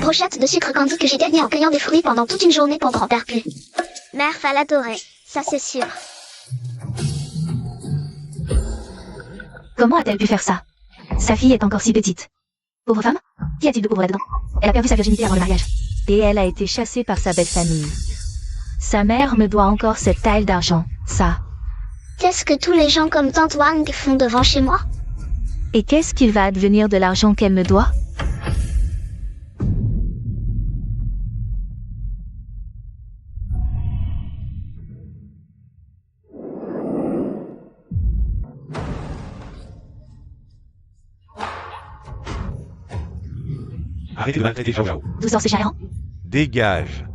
brochette de sucre candy que j'ai gagné en cueillant des fruits pendant toute une journée pour grand-père Pu. Mère va l'adorer, ça c'est sûr. Comment a-t-elle pu faire ça? Sa fille est encore si petite. Pauvre femme? Qu'y a-t-il de pauvre là-dedans? Elle a perdu sa virginité avant le mariage. Et elle a été chassée par sa belle famille. Sa mère me doit encore cette taille d'argent, ça. Qu'est-ce que tous les gens comme Tante Wang font devant chez moi? Et qu'est-ce qu'il va advenir de l'argent qu'elle me doit? Arrêtez de maltraiter Zhao Zhao. Douceur, c'est Chaéran. Dégage.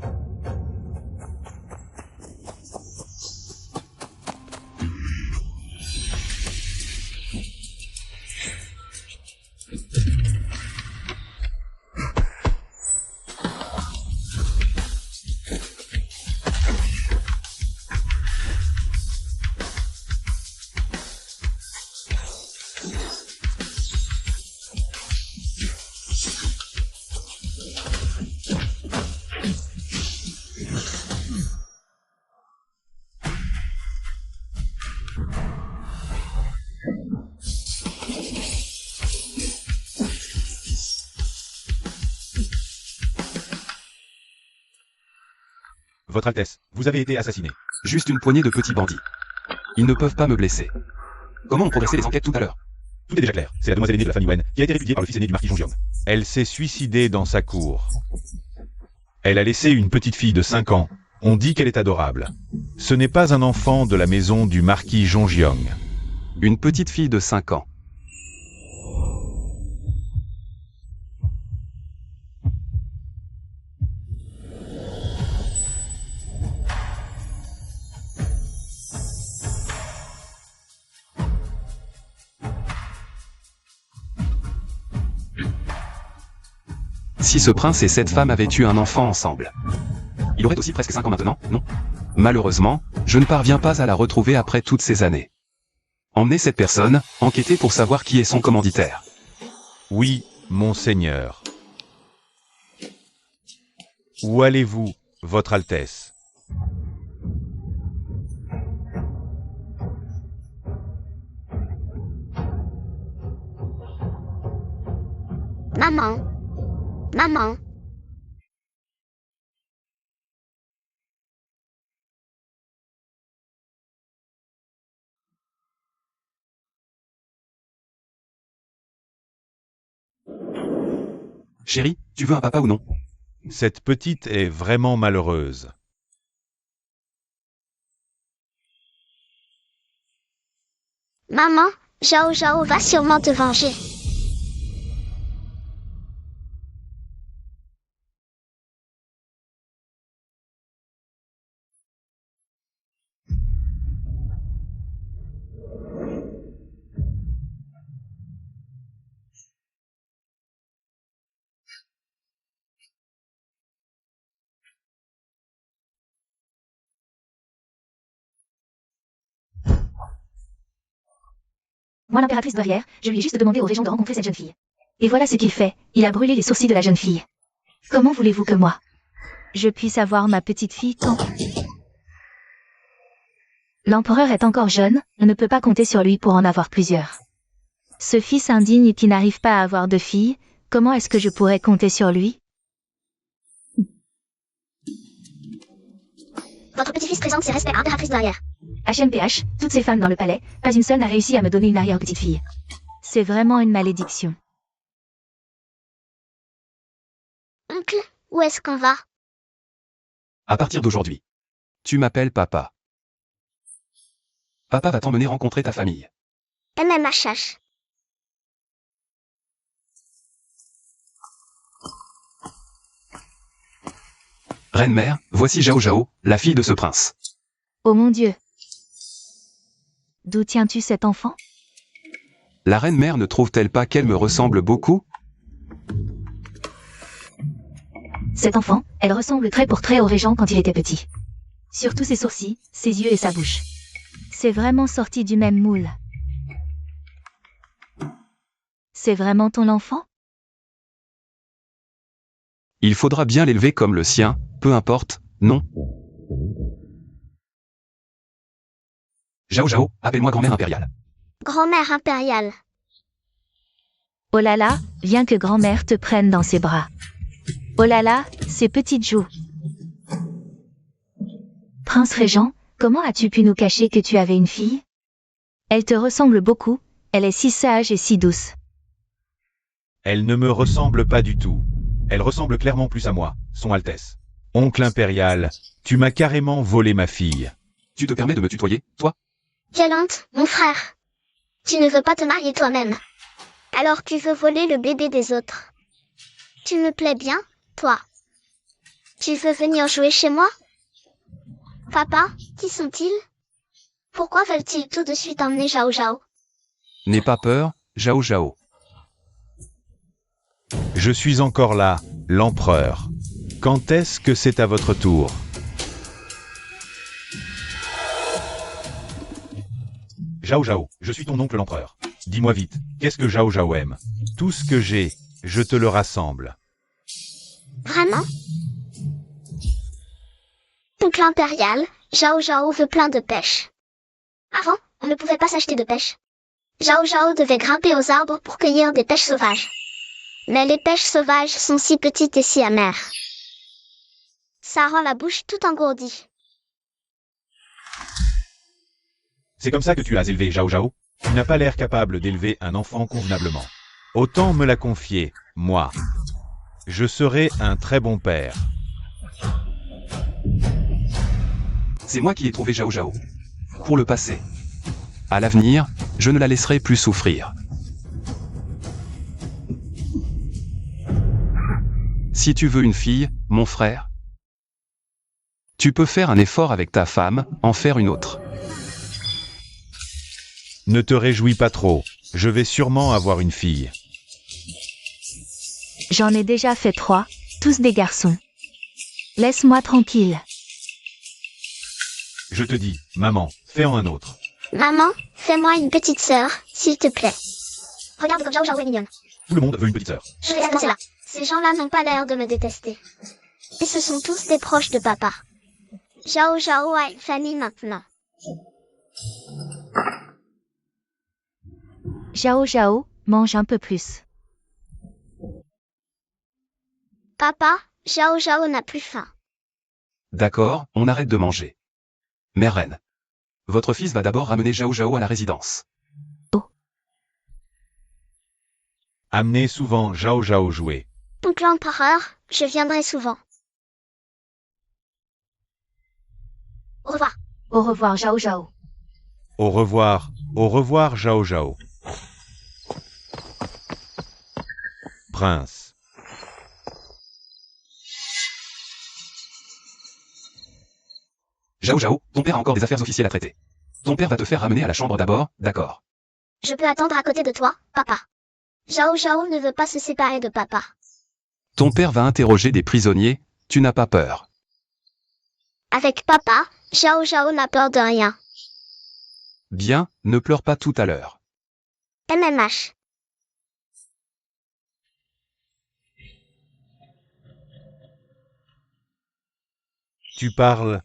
Votre Altesse, vous avez été assassiné. Juste une poignée de petits bandits. Ils ne peuvent pas me blesser. Comment ont progressé les enquêtes tout à l'heure? Tout est déjà clair, c'est la demoiselle aînée de la famille Wen qui a été répudiée par le fils aîné du marquis Zhongyong. Elle s'est suicidée dans sa cour. Elle a laissé une petite fille de 5 ans. On dit qu'elle est adorable. Ce n'est pas un enfant de la maison du marquis Zhongyong. Une petite fille de 5 ans. Si ce prince et cette femme avaient eu un enfant ensemble. Il aurait aussi presque 5 ans maintenant, non? Malheureusement, je ne parviens pas à la retrouver après toutes ces années. Emmenez cette personne, enquêtez pour savoir qui est son commanditaire. Oui, monseigneur. Où allez-vous, votre Altesse? Maman. Maman. Chérie, tu veux un papa ou non? Cette petite est vraiment malheureuse. Maman, Zhao Zhao va sûrement te venger. Moi, l'impératrice douairière, je lui ai juste demandé au régent de rencontrer cette jeune fille. Et voilà ce qu'il fait. Il a brûlé les sourcils de la jeune fille. Comment voulez-vous que moi, Je puisse avoir ma petite fille quand? l'empereur est encore jeune, On ne peut pas compter sur lui pour en avoir plusieurs. Ce fils indigne qui n'arrive pas à avoir de fille, comment est-ce que je pourrais compter sur lui? Votre petit-fils présente ses respects à l'impératrice douairière. HMPH, toutes ces femmes dans le palais, pas une seule n'a réussi à me donner une arrière-petite-fille. C'est vraiment une malédiction. Oncle, où est-ce qu'on va? À partir d'aujourd'hui. Tu m'appelles papa. Papa va t'emmener rencontrer ta famille. MMHH. Reine-mère, voici Zhao Zhao, la fille de ce prince. Oh mon Dieu! D'où tiens-tu cet enfant? La reine-mère ne trouve-t-elle pas qu'elle me ressemble beaucoup? Cet enfant, elle ressemble trait pour trait au régent quand il était petit. Surtout ses sourcils, ses yeux et sa bouche. C'est vraiment sorti du même moule. C'est vraiment ton enfant? Il faudra bien l'élever comme le sien, peu importe, non? Zhao Zhao, appelle-moi grand-mère impériale. Grand-mère impériale. Oh là là, viens que grand-mère te prenne dans ses bras. Oh là là, ses petites joues. Prince Régent, comment as-tu pu nous cacher que tu avais une fille? Elle te ressemble beaucoup, elle est si sage et si douce. Elle ne me ressemble pas du tout. Elle ressemble clairement plus à moi, Son Altesse. Oncle impérial, tu m'as carrément volé ma fille. Tu te permets de me tutoyer, toi? Quelle honte, mon frère. Tu ne veux pas te marier toi-même. Alors tu veux voler le bébé des autres. Tu me plais bien, toi. Tu veux venir jouer chez moi? Papa, qui sont-ils? Pourquoi veulent-ils tout de suite emmener Zhao Zhao? N'aie pas peur, Zhao Zhao. Je suis encore là, l'empereur. Quand est-ce que c'est à votre tour? Zhao Zhao, je suis ton oncle l'empereur. Dis-moi vite, qu'est-ce que Zhao Zhao aime? Tout ce que j'ai, je te le rassemble. Vraiment? Oncle impérial, Zhao Zhao veut plein de pêche. Avant, on ne pouvait pas s'acheter de pêche. Zhao Zhao devait grimper aux arbres pour cueillir des pêches sauvages. Mais les pêches sauvages sont si petites et si amères. Ça rend la bouche tout engourdie. C'est comme ça que tu as élevé Zhao Zhao? Tu n'as pas l'air capable d'élever un enfant convenablement. Autant me la confier, moi. Je serai un très bon père. C'est moi qui ai trouvé Zhao Zhao. Pour le passé. À l'avenir, je ne la laisserai plus souffrir. Si tu veux une fille, mon frère, tu peux faire un effort avec ta femme, en faire une autre. Ne te réjouis pas trop, je vais sûrement avoir une fille. J'en ai déjà fait 3, tous des garçons. Laisse-moi tranquille. Je te dis, maman, fais-en un autre. Maman, fais-moi une petite sœur, s'il te plaît. Regarde comme Zhao Zhao est mignonne. Tout le monde veut une petite sœur. Je vais commencer là. Ces gens-là n'ont pas l'air de me détester. Et ce sont tous des proches de papa. Zhao Zhao a une famille maintenant. Zhao Zhao, mange un peu plus. Papa, Zhao Zhao n'a plus faim. D'accord, on arrête de manger. Mère reine. Votre fils va d'abord ramener Zhao Zhao à la résidence. Amenez souvent Zhao Zhao jouer. Oncle empereur, je viendrai souvent. Au revoir. Au revoir Zhao Zhao. Au revoir Zhao Zhao. Prince. Zhao Zhao, ton père a encore des affaires officielles à traiter. Ton père va te faire ramener à la chambre d'abord, d'accord. Je peux attendre à côté de toi, papa. Zhao Zhao ne veut pas se séparer de papa. Ton père va interroger des prisonniers, tu n'as pas peur. Avec papa, Zhao Zhao n'a peur de rien. Bien, ne pleure pas tout à l'heure. MMH. Tu parles.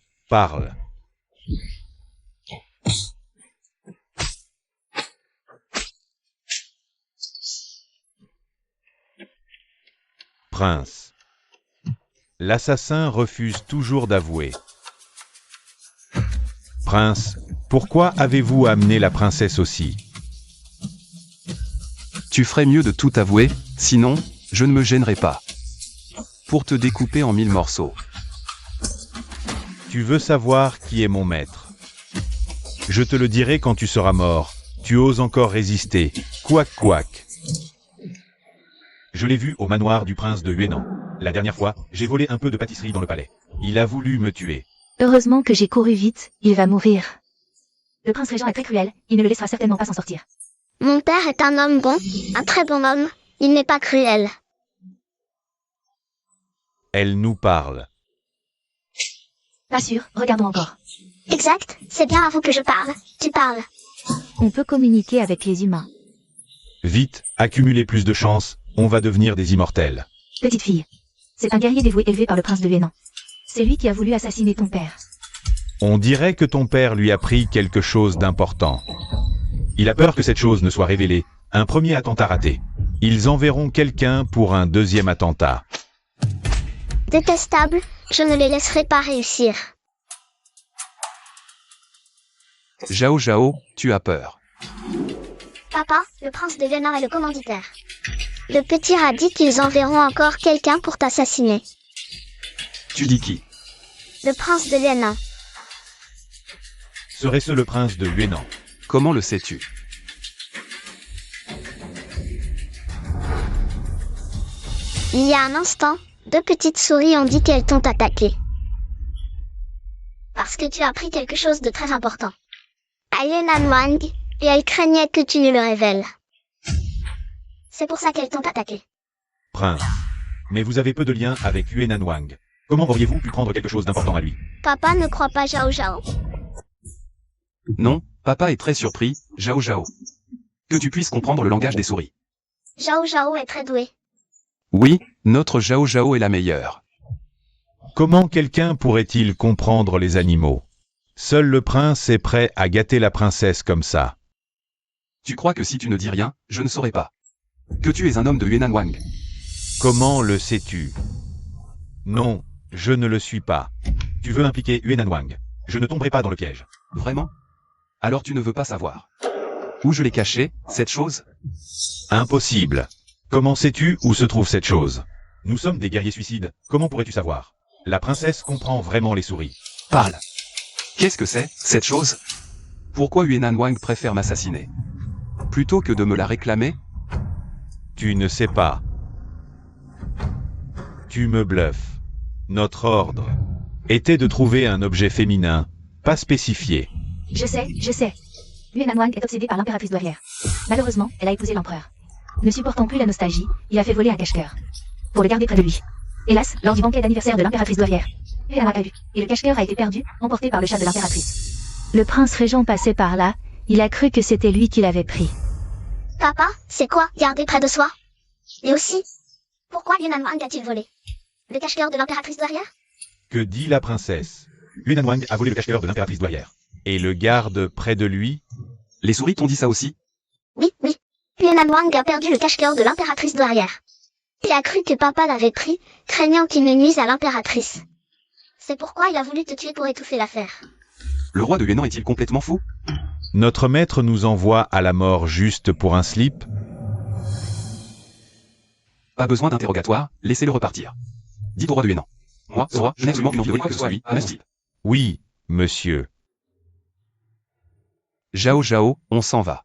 Prince. L'assassin refuse toujours d'avouer. Prince, pourquoi avez-vous amené la princesse aussi? Tu ferais mieux de tout avouer, sinon, je ne me gênerai pas. Pour te découper en 1000 morceaux. Tu veux savoir qui est mon maître? Je te le dirai quand tu seras mort. Tu oses encore résister. Couac couac. Je l'ai vu au manoir du prince de Huénan. La dernière fois, j'ai volé un peu de pâtisserie dans le palais. Il a voulu me tuer. Heureusement que j'ai couru vite, il va mourir. Le prince régent est très cruel, il ne le laissera certainement pas s'en sortir. Mon père est un homme bon, un très bon homme. Il n'est pas cruel. Elle nous parle. Pas sûr, regardons encore. Exact, c'est bien à vous que je parle. Tu parles. On peut communiquer avec les humains. Vite, accumuler plus de chance, on va devenir des immortels. Petite fille. C'est un guerrier dévoué élevé par le prince de Huénan. C'est lui qui a voulu assassiner ton père. On dirait que ton père lui a pris quelque chose d'important. Il a peur que cette chose ne soit révélée. Un premier attentat raté. Ils enverront quelqu'un pour un deuxième attentat. Détestable, je ne les laisserai pas réussir. Zhao Zhao, tu as peur. Papa, le prince de Huénan est le commanditaire. Le petit rat dit qu'ils enverront encore quelqu'un pour t'assassiner. Tu dis qui? Le prince de Huénan. Serait-ce le prince de Huénan? Comment le sais-tu? Il y a un instant, 2 petites souris ont dit qu'elles t'ont attaqué. Parce que tu as appris quelque chose de très important. À Yuan Wang, et elles craignaient que tu ne le révèles. C'est pour ça qu'elles t'ont attaqué. Prince. Mais vous avez peu de lien avec Yuan Wang. Comment auriez-vous pu prendre quelque chose d'important à lui? Papa ne croit pas Zhao Zhao. Non, papa est très surpris, Zhao Zhao. Que tu puisses comprendre le langage des souris. Zhao Zhao est très doué. Oui, notre Zhao Zhao est la meilleure. Comment quelqu'un pourrait-il comprendre les animaux? Seul le prince est prêt à gâter la princesse comme ça. Tu crois que si tu ne dis rien, je ne saurais pas. Que tu es un homme de Yuan Wang. Comment le sais-tu? Non, je ne le suis pas. Tu veux impliquer Yuan Wang. Je ne tomberai pas dans le piège. Vraiment? Alors tu ne veux pas savoir. Où je l'ai caché, cette chose? Impossible. Comment sais-tu où se trouve cette chose? Nous sommes des guerriers suicides, comment pourrais-tu savoir? La princesse comprend vraiment les souris. Parle. Qu'est-ce que c'est, cette chose? Pourquoi Yuan Wang préfère m'assassiner? Plutôt que de me la réclamer? Tu ne sais pas. Tu me bluffes. Notre ordre était de trouver un objet féminin, pas spécifié. Je sais. Yuan Wang est obsédée par l'impératrice douairière. Malheureusement, elle a épousé l'empereur. Ne supportant plus la nostalgie, il a fait voler un cache-cœur. Pour le garder près de lui. Hélas, lors du banquet d'anniversaire de l'impératrice douairière, Yuan Wang a vu, et le cache-cœur a été perdu, emporté par le chat de l'impératrice. Le prince régent passait par là, il a cru que c'était lui qui l'avait pris. Papa, c'est quoi, garder près de soi? Et aussi, pourquoi Yuan Wang a-t-il volé? Le cache-cœur de l'impératrice douairière? Que dit la princesse? Yuan Wang a volé le cache-cœur de l'impératrice douairière. Et le garde près de lui? Les souris t'ont dit ça aussi? Oui. Yuan Wang a perdu le cache-cœur de l'impératrice douairière. Il a cru que papa l'avait pris, craignant qu'il ne nuise à l'impératrice. C'est pourquoi il a voulu te tuer pour étouffer l'affaire. Le roi de Huénan est-il complètement fou? Notre maître nous envoie à la mort juste pour un slip? Pas besoin d'interrogatoire, laissez-le repartir. Dites au roi de Huénan. Moi, ce roi, je n'ai absolument qu'une envie de quoi que ce soit lui, même slip. Oui, monsieur. Zhao Zhao, on s'en va.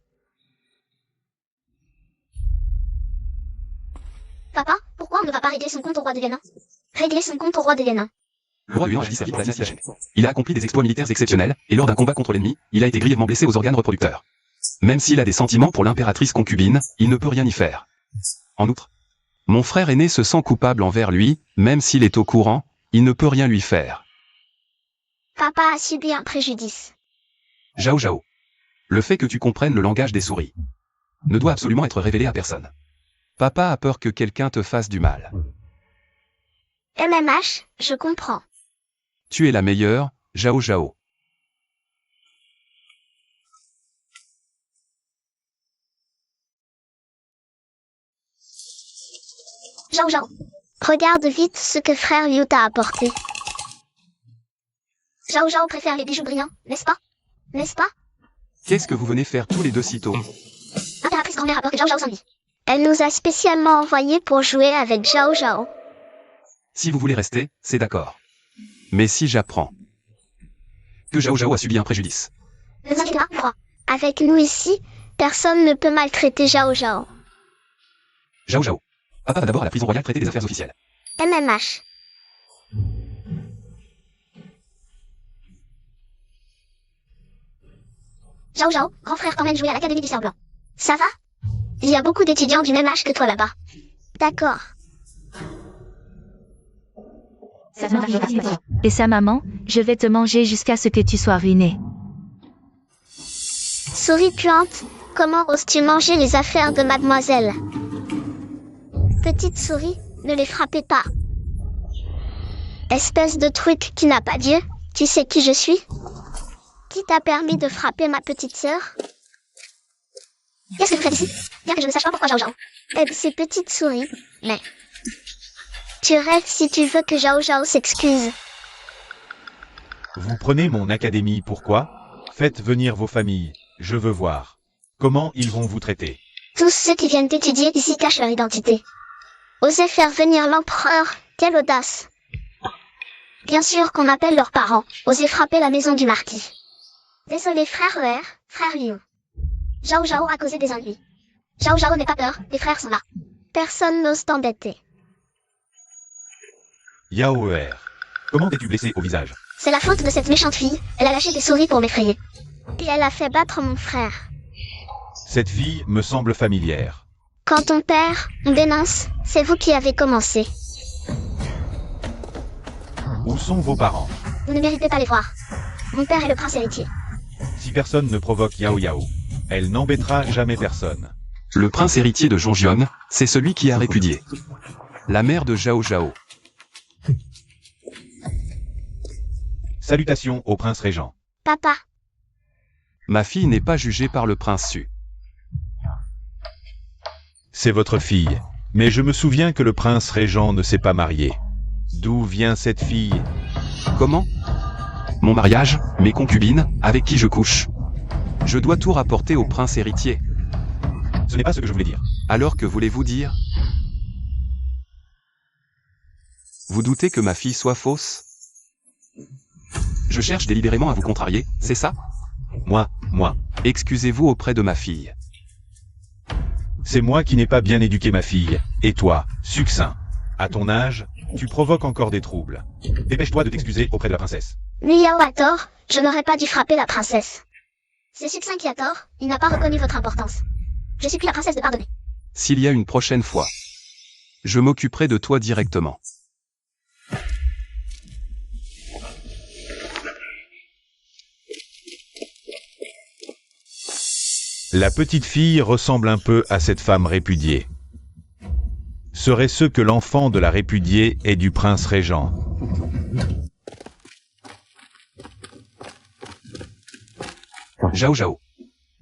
Papa, pourquoi on ne va pas régler son compte au roi de Huénan? Régler son compte au roi de Huénan. Le roi de Huénan a choisi sa vie pour la vie de la chaîne. Il a accompli des exploits militaires exceptionnels, et lors d'un combat contre l'ennemi, il a été grièvement blessé aux organes reproducteurs. Même s'il a des sentiments pour l'impératrice concubine, il ne peut rien y faire. En outre, mon frère aîné se sent coupable envers lui, même s'il est au courant, il ne peut rien lui faire. Papa a subi un préjudice. Zhao Zhao. Le fait que tu comprennes le langage des souris ne doit absolument être révélé à personne. Papa a peur que quelqu'un te fasse du mal. MMH, je comprends. Tu es la meilleure, Zhao Zhao. Zhao Zhao. Regarde vite ce que frère Liu t'a apporté. Zhao Zhao préfère les bijoux brillants, n'est-ce pas? N'est-ce pas? Qu'est-ce que vous venez faire tous les deux si tôt? Impératrice grand-mère a peur que Zhao Zhao s'ennuie. Elle nous a spécialement envoyés pour jouer avec Zhao Zhao. Si vous voulez rester, c'est d'accord. Mais si j'apprends que Zhao Zhao a subi un préjudice. Ne vous inquiétez pas, roi. Avec nous ici, personne ne peut maltraiter Zhao Zhao. Zhao Zhao. Papa va d'abord à la prison royale traiter des affaires officielles. MMH. Zhao Zhao, grand frère t'emmène jouer à l'académie du cerf blanc. Ça va? Il y a beaucoup d'étudiants du même âge que toi là-bas. D'accord. Et sa maman, je vais te manger jusqu'à ce que tu sois ruiné. Souris puante, comment oses-tu manger les affaires de mademoiselle? Petite souris, ne les frappez pas. Espèce de truc qui n'a pas Dieu, tu sais qui je suis? Qui t'a permis de frapper ma petite sœur? Qu'est-ce que vous faites ici? Bien que je ne sache pas pourquoi Zhao Zhao. Aide ces petites souris, mais... Tu rêves si tu veux que Zhao Zhao s'excuse. Vous prenez mon académie, pourquoi? Faites venir vos familles, je veux voir. Comment ils vont vous traiter? Tous ceux qui viennent étudier ici cachent leur identité. Oser faire venir l'empereur, quelle audace! Bien sûr qu'on appelle leurs parents, oser frapper la maison du marquis. Désolé frère ER, frère Liu. Zhao Zhao a causé des ennuis. Zhao Zhao n'aie pas peur, les frères sont là. Personne n'ose t'embêter. Yao Er. Comment t'es-tu blessé au visage? C'est la faute de cette méchante fille, elle a lâché des souris pour m'effrayer. Et elle a fait battre mon frère. Cette fille me semble familière. Quand on perd, on dénonce, c'est vous qui avez commencé. Où sont vos parents? Vous ne méritez pas les voir. Mon père est le prince héritier. Si personne ne provoque Yao Yao, elle n'embêtera jamais personne. Le prince héritier de Zhongjian, c'est celui qui a répudié la mère de Zhao Zhao. Salutations au prince régent. Papa, Ma fille n'est pas jugée par le prince Su. C'est votre fille, mais je me souviens que le prince régent ne s'est pas marié. D'où vient cette fille? Comment? Mon mariage, mes concubines, avec qui je couche. Je dois tout rapporter au prince héritier. Ce n'est pas ce que je voulais dire. Alors que voulez-vous dire? Vous doutez que ma fille soit fausse? Je cherche délibérément à vous contrarier, c'est ça? Moi. Excusez-vous auprès de ma fille. C'est moi qui n'ai pas bien éduqué ma fille. Et toi, succinct. À ton âge, tu provoques encore des troubles. Dépêche-toi de t'excuser auprès de la princesse. Liao a tort, je n'aurais pas dû frapper la princesse. C'est Succinct qui a tort, il n'a pas reconnu votre importance. Je supplie la princesse de pardonner. S'il y a une prochaine fois, je m'occuperai de toi directement. La petite fille ressemble un peu à cette femme répudiée. Serait-ce que l'enfant de la répudiée est du prince régent? Zhao Zhao.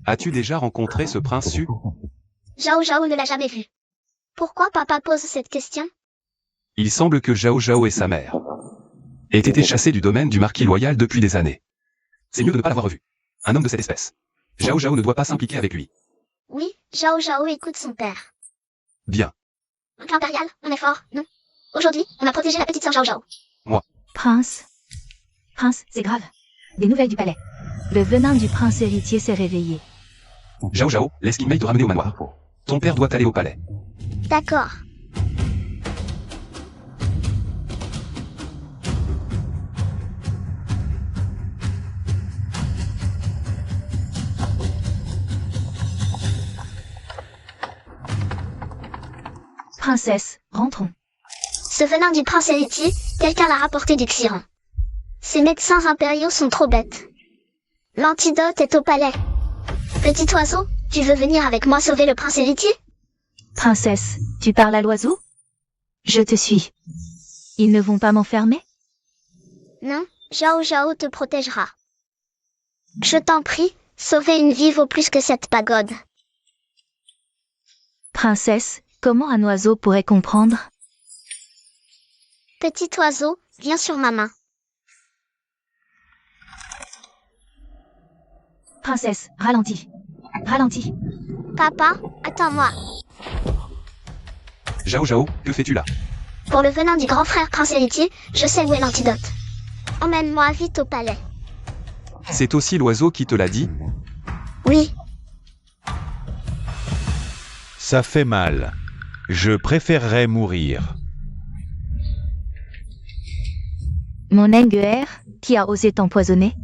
As-tu déjà rencontré ce prince Su? Zhao Zhao ne l'a jamais vu. Pourquoi papa pose cette question? Il semble que Zhao Zhao et sa mère aient été chassés du domaine du marquis loyal depuis des années. C'est mieux de ne pas l'avoir revu. Un homme de cette espèce. Zhao Zhao ne doit pas s'impliquer avec lui. Oui, Zhao Zhao écoute son père. Bien. Oncle impérial, on est fort, non? Aujourd'hui, on a protégé la petite sœur Zhao Zhao. Prince. Prince, c'est grave. Des nouvelles du palais. Le venin du prince héritier s'est réveillé. Zhao Zhao, laisse Qingmei te ramener au manoir. Ton père doit aller au palais. D'accord. Princesse, rentrons. Ce venin du prince héritier, quelqu'un l'a rapporté du Xiran. Ces médecins impériaux sont trop bêtes. L'antidote est au palais. Petit oiseau, tu veux venir avec moi sauver le prince héritier? Princesse, tu parles à l'oiseau? Je te suis. Ils ne vont pas m'enfermer? Non, Zhao Zhao te protégera. Je t'en prie, sauver une vie vaut plus que cette pagode. Princesse, comment un oiseau pourrait comprendre? Petit oiseau, viens sur ma main. Princesse, ralentis. Ralentis. Papa, attends-moi. Zhao Zhao, que fais-tu là? Pour le venin du grand frère prince héritier, je sais où est l'antidote. Emmène-moi vite au palais. C'est aussi l'oiseau qui te l'a dit? Oui, Ça fait mal. Je préférerais mourir. Mon Enguer, qui a osé t'empoisonner?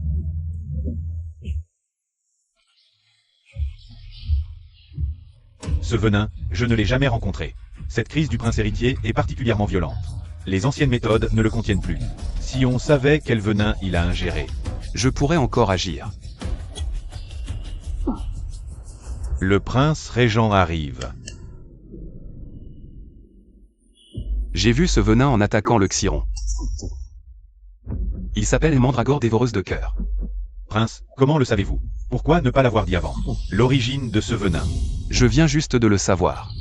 Ce venin, je ne l'ai jamais rencontré. Cette crise du prince héritier est particulièrement violente. Les anciennes méthodes ne le contiennent plus. Si on savait quel venin il a ingéré. Je pourrais encore agir. Le prince régent arrive. J'ai vu ce venin en attaquant le Xiron. Il s'appelle Mandragore dévoreuse de cœur. Prince, comment le savez-vous? Pourquoi ne pas l'avoir dit avant? L'origine de ce venin. Je viens juste de le savoir.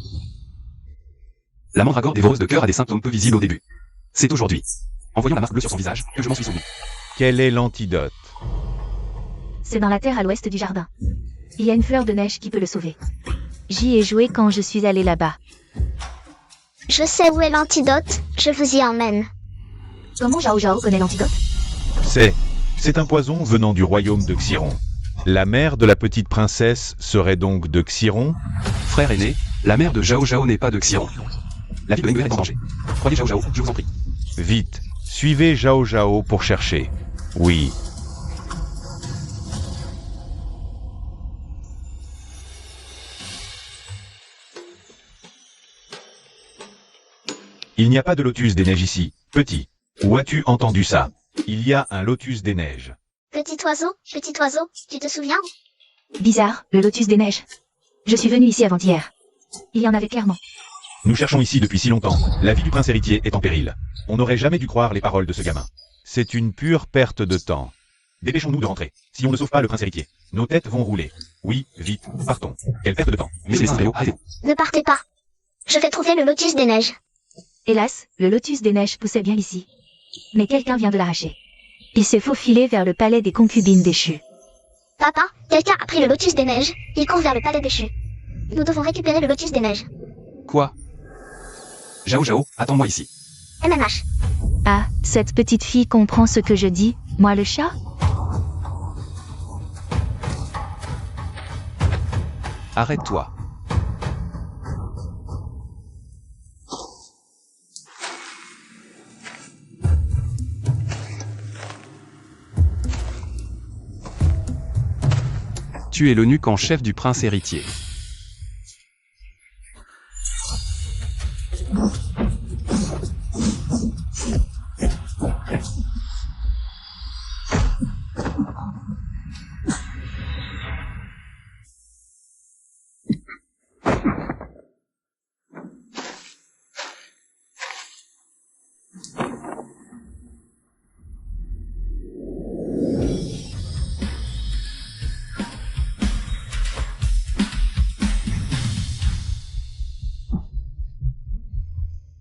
La Mandragore dévoreuse de cœur a des symptômes peu visibles au début. C'est aujourd'hui, en voyant la marque bleue sur son visage, que je m'en suis souvenu. Quel est l'antidote? C'est dans la terre à l'ouest du jardin. Il y a une fleur de neige qui peut le sauver. J'y ai joué quand je suis allée là-bas. Je sais où est l'antidote, je vous y emmène. Comment Zhao Zhao connaît l'antidote? C'est un poison venant du royaume de Xiron. La mère de la petite princesse serait donc de Xiron? Frère aîné, la mère de Zhao Zhao n'est pas de Xiron. La vie de Nguyen est en danger. Croyez Zhao Zhao, je vous en prie. Vite, suivez Zhao Zhao pour chercher. Oui. Il n'y a pas de lotus des neiges ici, petit. Où as-tu entendu ça? Il y a un lotus des neiges. Petit oiseau, tu te souviens? Bizarre, le lotus des neiges. Je suis venu ici avant-hier. Il y en avait clairement. Nous cherchons ici depuis si longtemps. La vie du prince héritier est en péril. On n'aurait jamais dû croire les paroles de ce gamin. C'est une pure perte de temps. Dépêchons-nous de rentrer. Si on ne sauve pas le prince héritier, nos têtes vont rouler. Oui, vite, partons. Quelle perte de temps. Mais c'est Saint-Réo, arrêtez-vous. Ne partez pas. Je vais trouver le lotus des neiges. Hélas, le lotus des neiges poussait bien ici. Mais quelqu'un vient de l'arracher. Il s'est faufilé vers le palais des concubines déchues. Papa, quelqu'un a pris le lotus des neiges, il court vers le palais déchu. Nous devons récupérer le lotus des neiges. Quoi? Zhao Zhao, attends-moi ici. MMH. Ah, cette petite fille comprend ce que je dis, moi le chat? Arrête-toi. Tu es l'eunuque en chef du prince héritier.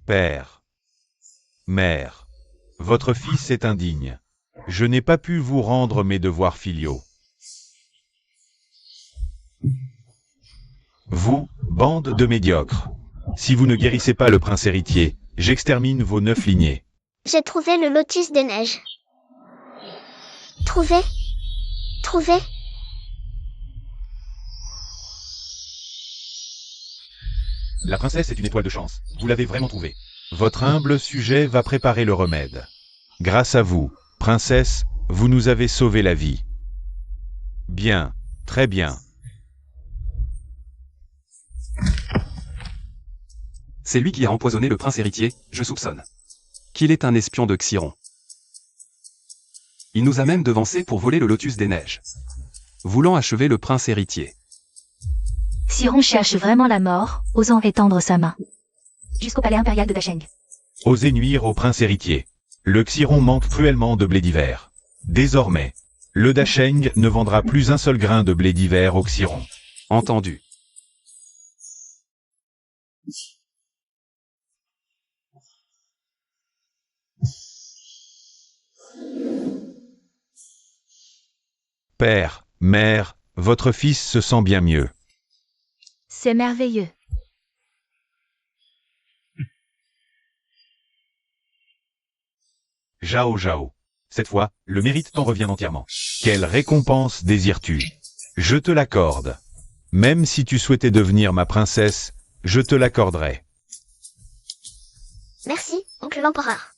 Père, mère, votre fils est indigne. Je n'ai pas pu vous rendre mes devoirs filiaux. Vous, bande de médiocres, si vous ne guérissez pas le prince héritier, j'extermine vos 9 lignées. J'ai trouvé le lotus des neiges. Trouvé. La princesse est une étoile de chance. Vous l'avez vraiment trouvée. Votre humble sujet va préparer le remède. Grâce à vous, princesse, vous nous avez sauvé la vie. Bien, très bien. C'est lui qui a empoisonné le prince héritier, je soupçonne. Qu'il est un espion de Xiron. Il nous a même devancés pour voler le lotus des neiges. Voulant achever le prince héritier. Xiron cherche vraiment la mort, osant étendre sa main. Jusqu'au palais impérial de Dasheng. Osez nuire au prince héritier. Le Xiron manque cruellement de blé d'hiver. Désormais, le Dasheng ne vendra plus un seul grain de blé d'hiver au Xiron. Entendu. Père, mère, votre fils se sent bien mieux. C'est merveilleux. Zhao Zhao. Cette fois, le mérite t'en revient entièrement. Quelle récompense désires-tu? Je te l'accorde. Même si tu souhaitais devenir ma princesse, je te l'accorderai. Merci, oncle l'empereur.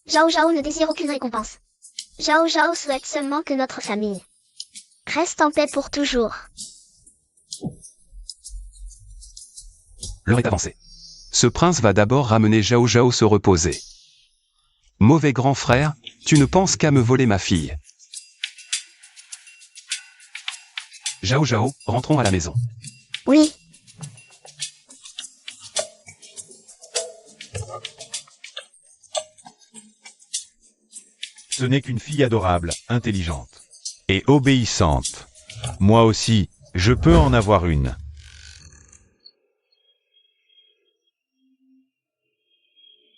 Zhao Zhao ne désire aucune récompense. Zhao Zhao souhaite seulement que notre famille reste en paix pour toujours. L'heure est avancée. Ce prince va d'abord ramener Zhao Zhao se reposer. Mauvais grand frère, tu ne penses qu'à me voler ma fille. Zhao Zhao, rentrons à la maison. Oui. Ce n'est qu'une fille adorable, intelligente et obéissante. Moi aussi, je peux en avoir une.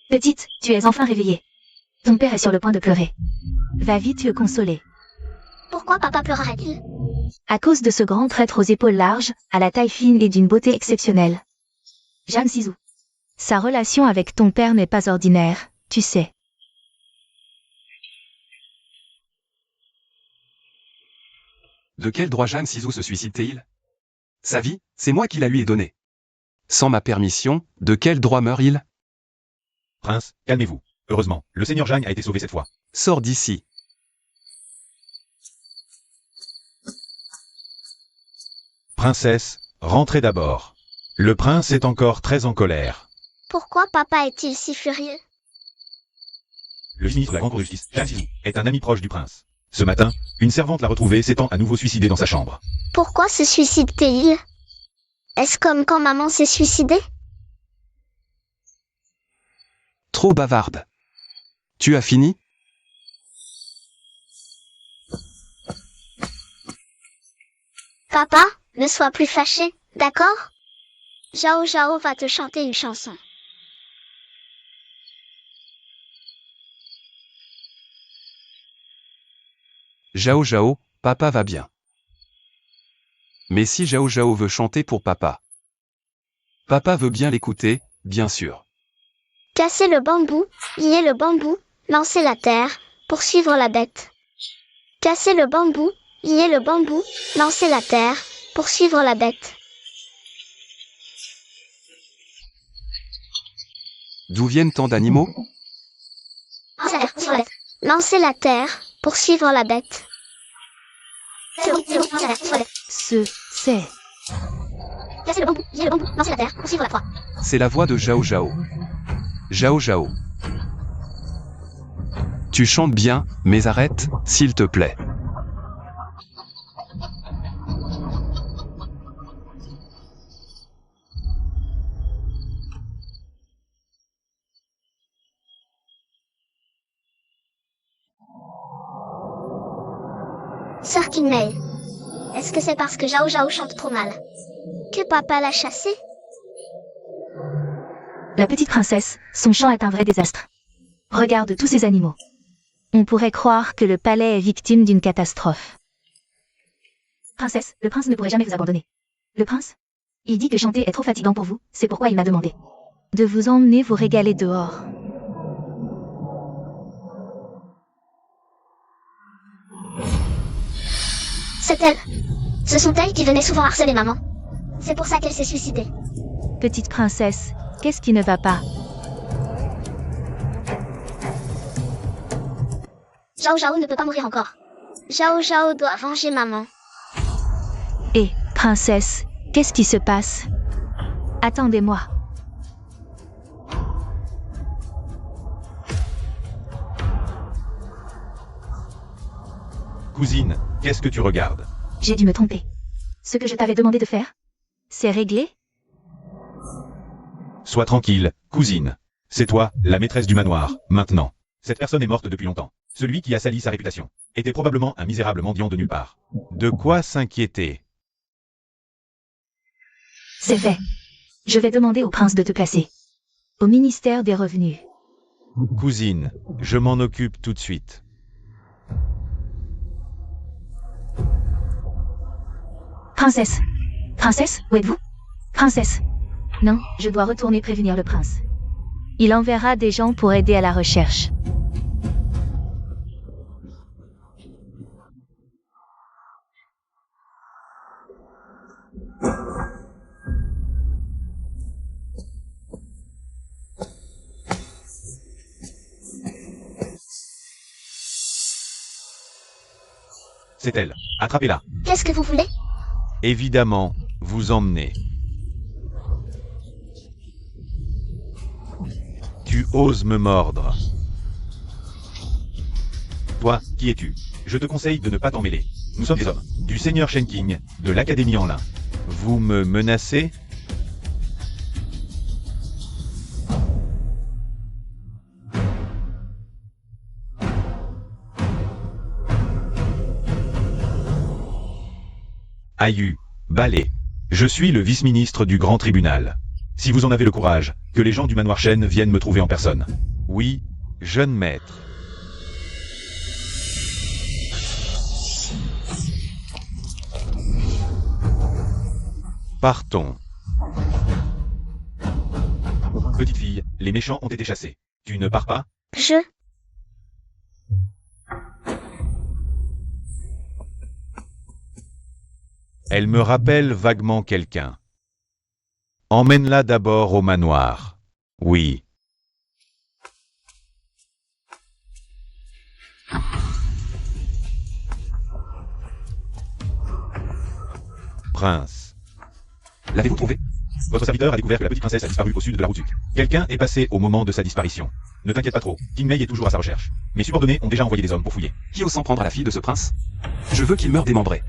Petite, tu es enfin réveillée. Ton père est sur le point de pleurer. Va vite le consoler. Pourquoi papa pleurerait-il? À cause de ce grand traître aux épaules larges, à la taille fine et d'une beauté exceptionnelle. Jeanne Sizou. Sa relation avec ton père n'est pas ordinaire, tu sais. De quel droit Jeanne Sizou se suicide-t-il? Sa vie, c'est moi qui la lui ai donnée. Sans ma permission, de quel droit meurt-il? Prince, calmez-vous. Heureusement, le seigneur Jang a été sauvé cette fois. Sors d'ici. Princesse, rentrez d'abord. Le prince est encore très en colère. Pourquoi papa est-il si furieux? Le ministre de la Grande Cour de Justice, Jang Sizou, est un ami proche du prince. Ce matin, une servante l'a retrouvé s'étant à nouveau suicidé dans sa chambre. Pourquoi se suicide-t-il? Est-ce comme quand maman s'est suicidée? Trop bavarde. Tu as fini? Papa, ne sois plus fâché, d'accord? Zhao Zhao va te chanter une chanson. Zhao Zhao, papa va bien. Mais si Zhao Zhao veut chanter pour papa. Papa veut bien l'écouter, bien sûr. Cassez le bambou, liez le bambou, lancez la terre, poursuivre la bête. Cassez le bambou, liez le bambou, lancez la terre, poursuivre la bête. D'où viennent tant d'animaux? Lancez la terre, poursuivre la bête. C'est... Cassez le bambou, liez le bambou, lancez la terre, poursuivre la proie. C'est la voix de Zhao Zhao. Zhao Zhao. Tu chantes bien, mais arrête, s'il te plaît. Sœur Kinmei, est-ce que c'est parce que Zhao Zhao chante trop mal que papa l'a chassé? La petite princesse, son chant est un vrai désastre. Regarde tous ces animaux. On pourrait croire que le palais est victime d'une catastrophe. Princesse, le prince ne pourrait jamais vous abandonner. Le prince? Il dit que chanter est trop fatigant pour vous, c'est pourquoi il m'a demandé de vous emmener vous régaler dehors. C'est elle. Ce sont elles qui venaient souvent harceler maman. C'est pour ça qu'elle s'est suicidée. Petite princesse, qu'est-ce qui ne va pas? Zhao Zhao ne peut pas mourir encore. Zhao Zhao doit venger maman. Hé, princesse, qu'est-ce qui se passe? Attendez-moi. Cousine, qu'est-ce que tu regardes? J'ai dû me tromper. Ce que je t'avais demandé de faire? C'est réglé? Sois tranquille, cousine. C'est toi, la maîtresse du manoir, maintenant. Cette personne est morte depuis longtemps. Celui qui a sali sa réputation était probablement un misérable mendiant de nulle part. De quoi s'inquiéter? C'est fait. Je vais demander au prince de te placer. Au ministère des Revenus. Cousine, je m'en occupe tout de suite. Princesse. Princesse, où êtes-vous? Princesse. Non, je dois retourner prévenir le prince. Il enverra des gens pour aider à la recherche. C'est elle. Attrapez-la. Qu'est-ce que vous voulez? Évidemment, vous emmenez. Tu oses me mordre. Toi, qui es-tu? Je te conseille de ne pas t'en mêler. Nous sommes des hommes. Du seigneur Shen King, de l'Académie en lin. Vous me menacez? Aïu, balai. Je suis le vice-ministre du grand tribunal. Si vous en avez le courage, que les gens du manoir Shen viennent me trouver en personne. Oui, jeune maître. Partons. Petite fille, les méchants ont été chassés. Tu ne pars pas? Elle me rappelle vaguement quelqu'un. Emmène-la d'abord au manoir. Oui. Prince. L'avez-vous trouvé? Votre serviteur a découvert que la petite princesse a disparu au sud de la route Zuc. Quelqu'un est passé au moment de sa disparition. Ne t'inquiète pas trop, King Mei est toujours à sa recherche. Mes subordonnés ont déjà envoyé des hommes pour fouiller. Qui ose s'en prendre à la fille de ce prince? Je veux qu'il meure démembré.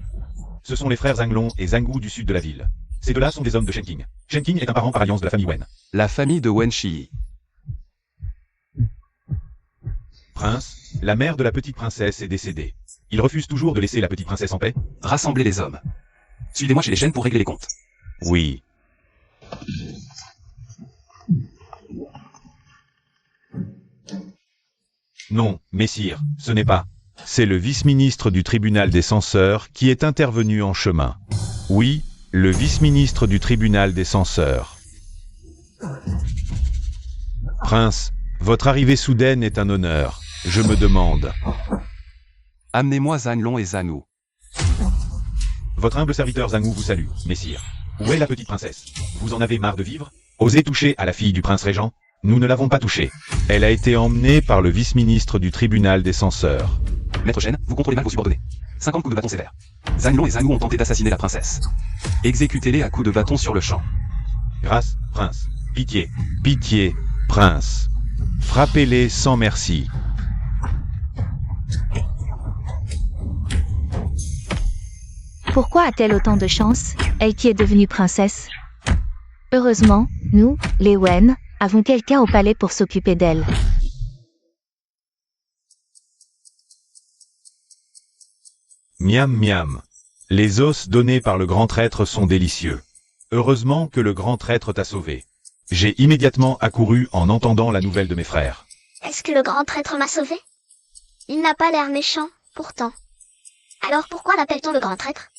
Ce sont les frères Zhang Long et Zhang Gu du sud de la ville. Ces deux-là sont des hommes de Shen King. Shen King est un parent par alliance de la famille Wen. La famille de Wen Shi. Prince, la mère de la petite princesse est décédée. Il refuse toujours de laisser la petite princesse en paix. Rassemblez les hommes. Suivez-moi chez les Shen pour régler les comptes. Oui. Non, messire, ce n'est pas. C'est le vice-ministre du tribunal des censeurs qui est intervenu en chemin. Oui, le vice-ministre du tribunal des censeurs. Prince, votre arrivée soudaine est un honneur. Je me demande. Amenez-moi Zanlong et Zanou. Votre humble serviteur Zhang Gu vous salue, messire. Où est la petite princesse? Vous en avez marre de vivre? Osez toucher à la fille du prince régent? Nous ne l'avons pas touchée. Elle a été emmenée par le vice-ministre du tribunal des censeurs. Maître Shen, vous contrôlez mal vos subordonnés. 50 coups de bâton sévères. Zanlong et Zanou ont tenté d'assassiner la princesse. Exécutez-les à coups de bâton sur le champ. Grâce, prince. Pitié. Pitié, prince. Frappez-les sans merci. Pourquoi a-t-elle autant de chance, elle qui est devenue princesse? Heureusement, nous, les Wen, avons quelqu'un au palais pour s'occuper d'elle. Miam miam. Les os donnés par le grand traître sont délicieux. Heureusement que le grand traître t'a sauvé. J'ai immédiatement accouru en entendant la nouvelle de mes frères. Est-ce que le grand traître m'a sauvé? Il n'a pas l'air méchant, pourtant. Alors pourquoi l'appelle-t-on le grand traître?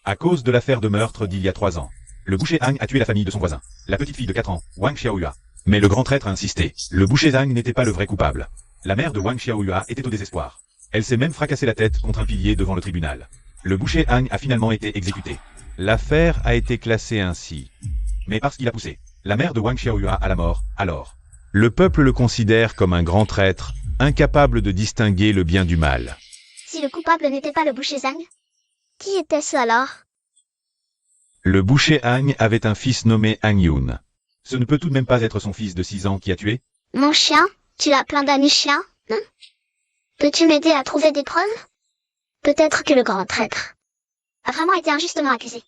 À cause de l'affaire de meurtre d'il y a 3 ans. Le boucher Hang a tué la famille de son voisin, la petite fille de 4 ans, Wang Xiaoyua. Mais le grand traître a insisté. Le boucher Zhang n'était pas le vrai coupable. La mère de Wang Xiaoyua était au désespoir. Elle s'est même fracassé la tête contre un pilier devant le tribunal. Le boucher Hang a finalement été exécuté. L'affaire a été classée ainsi. Mais parce qu'il a poussé la mère de Wang Xiaoyua à la mort, alors. Le peuple le considère comme un grand traître, incapable de distinguer le bien du mal. Si le coupable n'était pas le boucher Zhang, qui était-ce alors? Le boucher Hang avait un fils nommé Hang Yun. Ce ne peut tout de même pas être son fils de 6 ans qui a tué? Mon chien, tu as plein d'amis chiens, non? Peux-tu m'aider à trouver des preuves? Peut-être que le grand traître a vraiment été injustement accusé.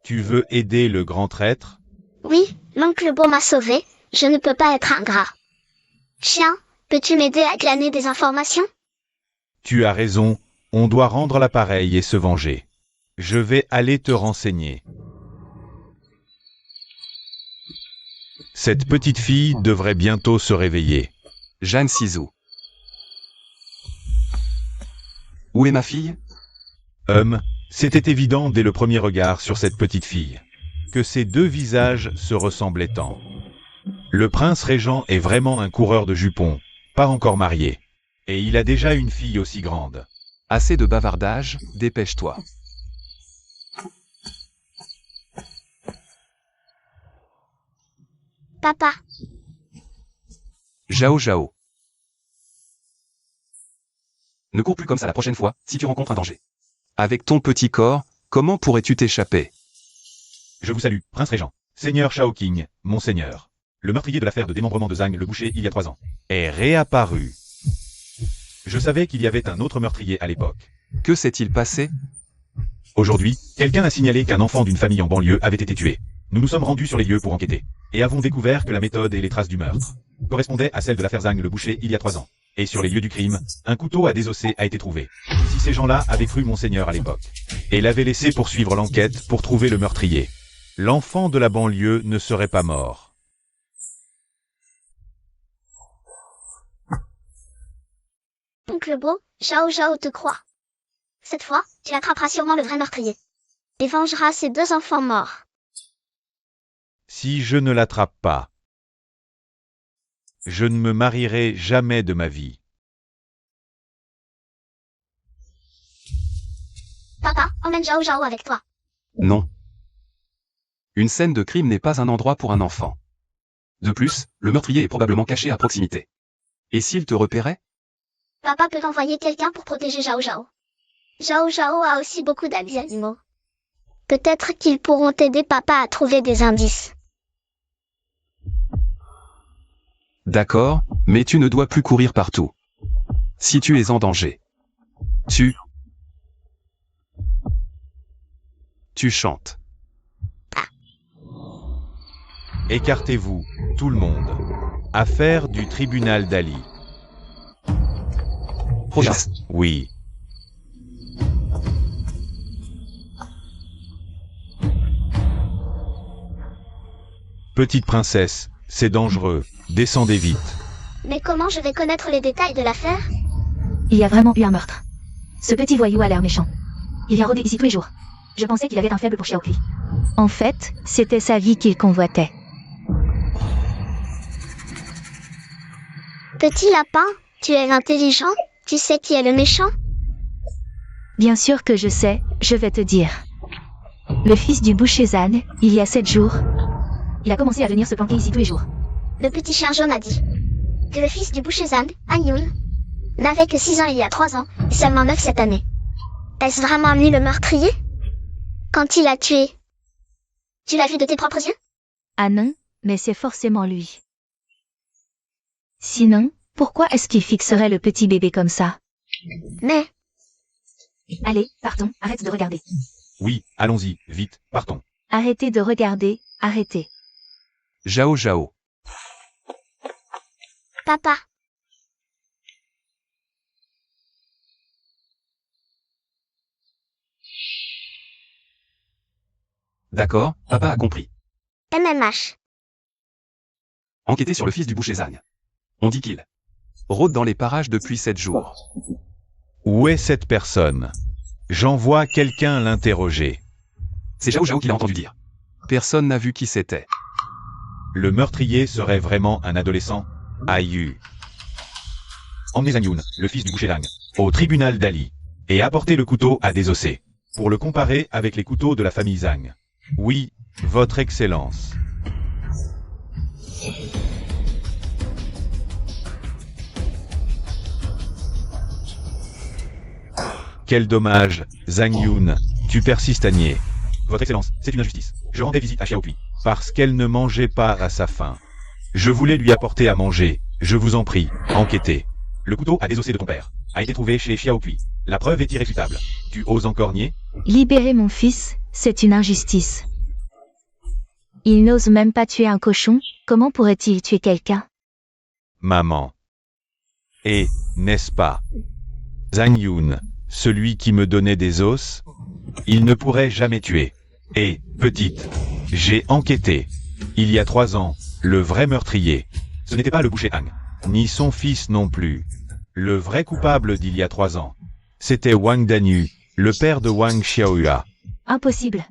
Tu veux aider le grand traître? Oui, l'oncle Beau m'a sauvé, je ne peux pas être ingrat. Chien, peux-tu m'aider à glaner des informations? Tu as raison, on doit rendre l'appareil et se venger. Je vais aller te renseigner. Cette petite fille devrait bientôt se réveiller. Jeanne Sizou. Où est ma fille? C'était évident dès le premier regard sur cette petite fille que ces deux visages se ressemblaient tant. Le prince régent est vraiment un coureur de jupons, pas encore marié. Et il a déjà une fille aussi grande. Assez de bavardage, dépêche-toi. Papa. Zhao Zhao. Ne cours plus comme ça la prochaine fois, si tu rencontres un danger. Avec ton petit corps, comment pourrais-tu t'échapper? Je vous salue, prince régent. Seigneur Shao King, monseigneur. Le meurtrier de l'affaire de démembrement de Zhang le boucher il y a 3 ans. Est réapparu. Je savais qu'il y avait un autre meurtrier à l'époque. Que s'est-il passé? Aujourd'hui, quelqu'un a signalé qu'un enfant d'une famille en banlieue avait été tué. Nous nous sommes rendus sur les lieux pour enquêter, et avons découvert que la méthode et les traces du meurtre correspondaient à celle de l'affaire Zhang le boucher il y a 3 ans. Et sur les lieux du crime, un couteau à désosser a été trouvé. Si ces gens-là avaient cru monseigneur à l'époque, et l'avait laissé poursuivre l'enquête pour trouver le meurtrier. L'enfant de la banlieue ne serait pas mort. Oncle Bo, Xiao Xiao te croit. Cette fois, tu attraperas sûrement le vrai meurtrier. Et vengeras ces 2 enfants morts. Si je ne l'attrape pas, je ne me marierai jamais de ma vie. Papa, emmène Xiao Xiao avec toi. Non. Une scène de crime n'est pas un endroit pour un enfant. De plus, le meurtrier est probablement caché à proximité. Et s'il te repérait? Papa peut envoyer quelqu'un pour protéger Xiao Xiao. Xiao Xiao a aussi beaucoup d'amis animaux. Peut-être qu'ils pourront aider papa à trouver des indices. D'accord, mais tu ne dois plus courir partout. Si tu es en danger, tu chantes. Écartez-vous, tout le monde. Affaire du tribunal d'Ali. Rojas. Oui. Petite princesse, c'est dangereux. Descendez vite. Mais comment je vais connaître les détails de l'affaire? Il y a vraiment eu un meurtre. Ce petit voyou a l'air méchant. Il vient rôder ici tous les jours. Je pensais qu'il avait un faible pour Xiaokui. En fait, c'était sa vie qu'il convoitait. Petit lapin, tu es intelligent? Tu sais qui est le méchant? Bien sûr que je sais, je vais te dire. Le fils du boucher Zan, il y a 7 jours, Il a commencé à venir se planquer ici tous les jours. Le petit chien jaune a dit que le fils du boucher Zan, Han Yun, n'avait que 6 ans il y a 3 ans, et seulement 9 cette année. Est-ce vraiment lui le meurtrier? Quand il a tué, tu l'as vu de tes propres yeux? Ah non, mais c'est forcément lui. Sinon, pourquoi est-ce qu'il fixerait le petit bébé comme ça? Mais, Allez, partons, arrête de regarder. Oui, allons-y, vite, partons. Arrêtez de regarder, arrêtez. Xiao Xiao. papa, D'accord, papa a compris. MMH. Enquêter sur le fils du boucher Zang. On dit qu'il rôde dans les parages depuis 7 jours. Où est cette personne? J'envoie quelqu'un l'interroger. C'est Xiao Xiao qui l'a entendu dire. Personne n'a vu qui c'était. Le meurtrier serait vraiment un adolescent? Aïe. Emmenez Zhang Yun, le fils du boucher Lang, au tribunal d'Ali, et apportez le couteau à désossé, pour le comparer avec les couteaux de la famille Zhang. Oui, votre excellence. Quel dommage, Zhang Yun, tu persistes à nier. Votre excellence, c'est une injustice. Je rendais visite à Xiaokui, parce qu'elle ne mangeait pas à sa faim. Je voulais lui apporter à manger, je vous en prie, enquêtez. Le couteau à désossé de ton père a été trouvé chez Xiaokui. La preuve est irréfutable. Tu oses encore nier? Libérer mon fils, c'est une injustice. Il n'ose même pas tuer un cochon, comment pourrait-il tuer quelqu'un? Maman. Et, n'est-ce pas, Zhang Yun, celui qui me donnait des os? Il ne pourrait jamais tuer. Et, petite, j'ai enquêté. Il y a 3 ans, le vrai meurtrier. Ce n'était pas le boucher Han, ni son fils non plus. Le vrai coupable d'il y a 3 ans, c'était Wang Danyu, le père de Wang Xiaoyua. Impossible.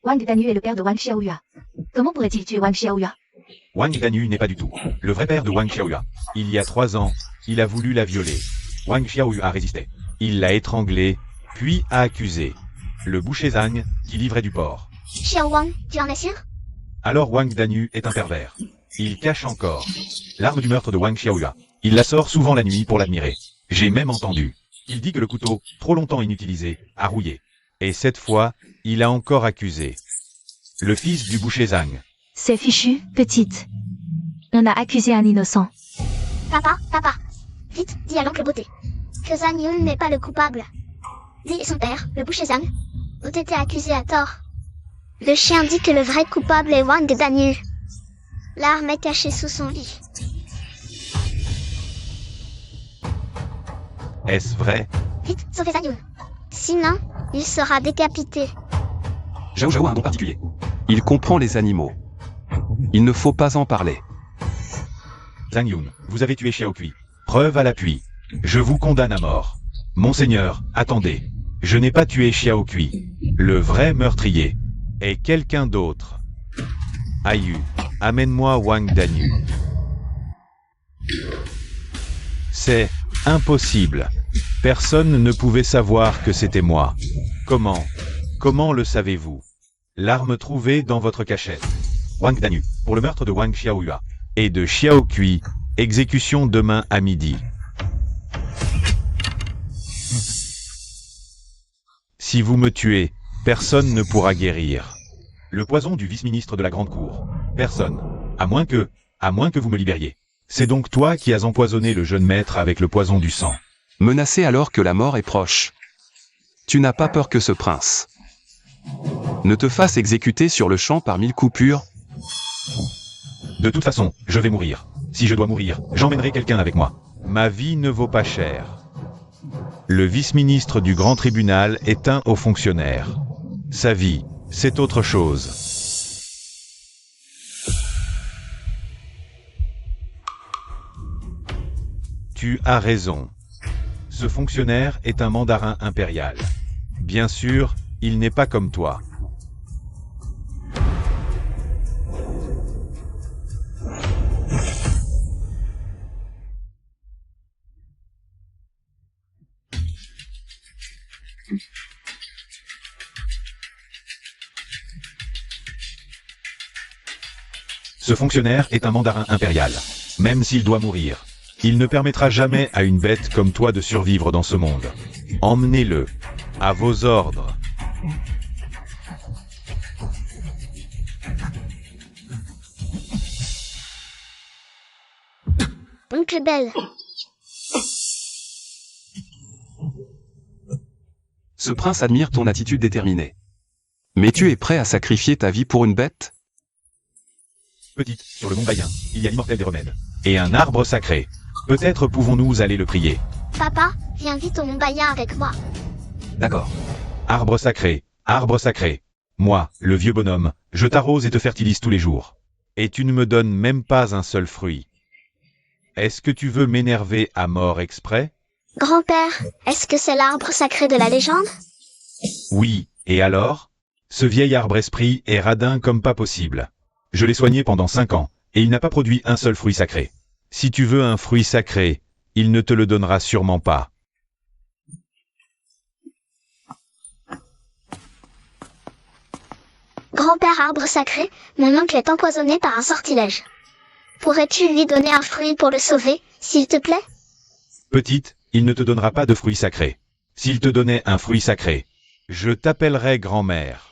Wang Danyu est le père de Wang Xiaoyua. Comment pourrait-il tuer Wang Xiaoyua? Wang Danyu n'est pas du tout le vrai père de Wang Xiaoyua. Il y a 3 ans, il a voulu la violer. Wang Xiaoyua a résisté. Il l'a étranglée, puis a accusé le boucher Zhang qui livrait du porc. Xiao Wang, tu en es sûr? Alors Wang Danyu est un pervers. Il cache encore l'arme du meurtre de Wang Xiaoyua. Il la sort souvent la nuit pour l'admirer. J'ai même entendu. Il dit que le couteau, trop longtemps inutilisé, a rouillé. Et cette fois, il a encore accusé le fils du boucher Zhang. C'est fichu, petite. On a accusé un innocent. Papa, vite, dis à l'oncle Beauté que Zhang Yun n'est pas le coupable. Lui et son père, le boucher Zhang, ont été accusés à tort. Le chien dit que le vrai coupable est Wang Danyu. L'arme est cachée sous son lit. Est-ce vrai? Vite, sauvez Zhang Yun. Sinon, Il sera décapité. Zhao Zhao a un don particulier. Il comprend les animaux. Il ne faut pas en parler. Zhang Yun, vous avez tué Xiao Kui. Preuve à l'appui. Je vous condamne à mort. Monseigneur, attendez. Je n'ai pas tué Xiao Kui. Le vrai meurtrier est quelqu'un d'autre. Ayu, amène-moi Wang Danyu. C'est impossible. Personne ne pouvait savoir que c'était moi. Comment le savez-vous? L'arme trouvée dans votre cachette. Wang Danyu, pour le meurtre de Wang Xiaoyua et de Xiao Kui, exécution demain à midi. Si vous me tuez, personne ne pourra guérir. Le poison du vice-ministre de la Grande Cour. Personne. À moins que vous me libériez. C'est donc toi qui as empoisonné le jeune maître avec le poison du sang. Menacé alors que la mort est proche. Tu n'as pas peur que ce prince ne te fasse exécuter sur le champ par 1000 coupures? De toute façon, je vais mourir. Si je dois mourir, j'emmènerai quelqu'un avec moi. Ma vie ne vaut pas cher. Le vice-ministre du grand tribunal est un haut fonctionnaire. Sa vie, c'est autre chose. Tu as raison. Ce fonctionnaire est un mandarin impérial. Bien sûr, il n'est pas comme toi. Ce fonctionnaire est un mandarin impérial. Même s'il doit mourir, il ne permettra jamais à une bête comme toi de survivre dans ce monde. Emmenez-le. À vos ordres. Oncle Belle. Ce prince admire ton attitude déterminée. Mais tu es prêt à sacrifier ta vie pour une bête? Petite, sur le mont Baïen, il y a l'immortel des remèdes. Et un arbre sacré. Peut-être pouvons-nous aller le prier. Papa, viens vite au Mont Baïen avec moi. D'accord. Arbre sacré, arbre sacré. Moi, le vieux bonhomme, je t'arrose et te fertilise tous les jours. Et tu ne me donnes même pas un seul fruit. Est-ce que tu veux m'énerver à mort exprès? Grand-père, est-ce que c'est l'arbre sacré de la légende? Oui, et alors? Ce vieil arbre esprit est radin comme pas possible. Je l'ai soigné pendant 5 ans, et il n'a pas produit un seul fruit sacré. Si tu veux un fruit sacré, il ne te le donnera sûrement pas. Grand-père arbre sacré, mon oncle est empoisonné par un sortilège. Pourrais-tu lui donner un fruit pour le sauver, s'il te plaît? Petite, il ne te donnera pas de fruit sacré. S'il te donnait un fruit sacré, je t'appellerais grand-mère.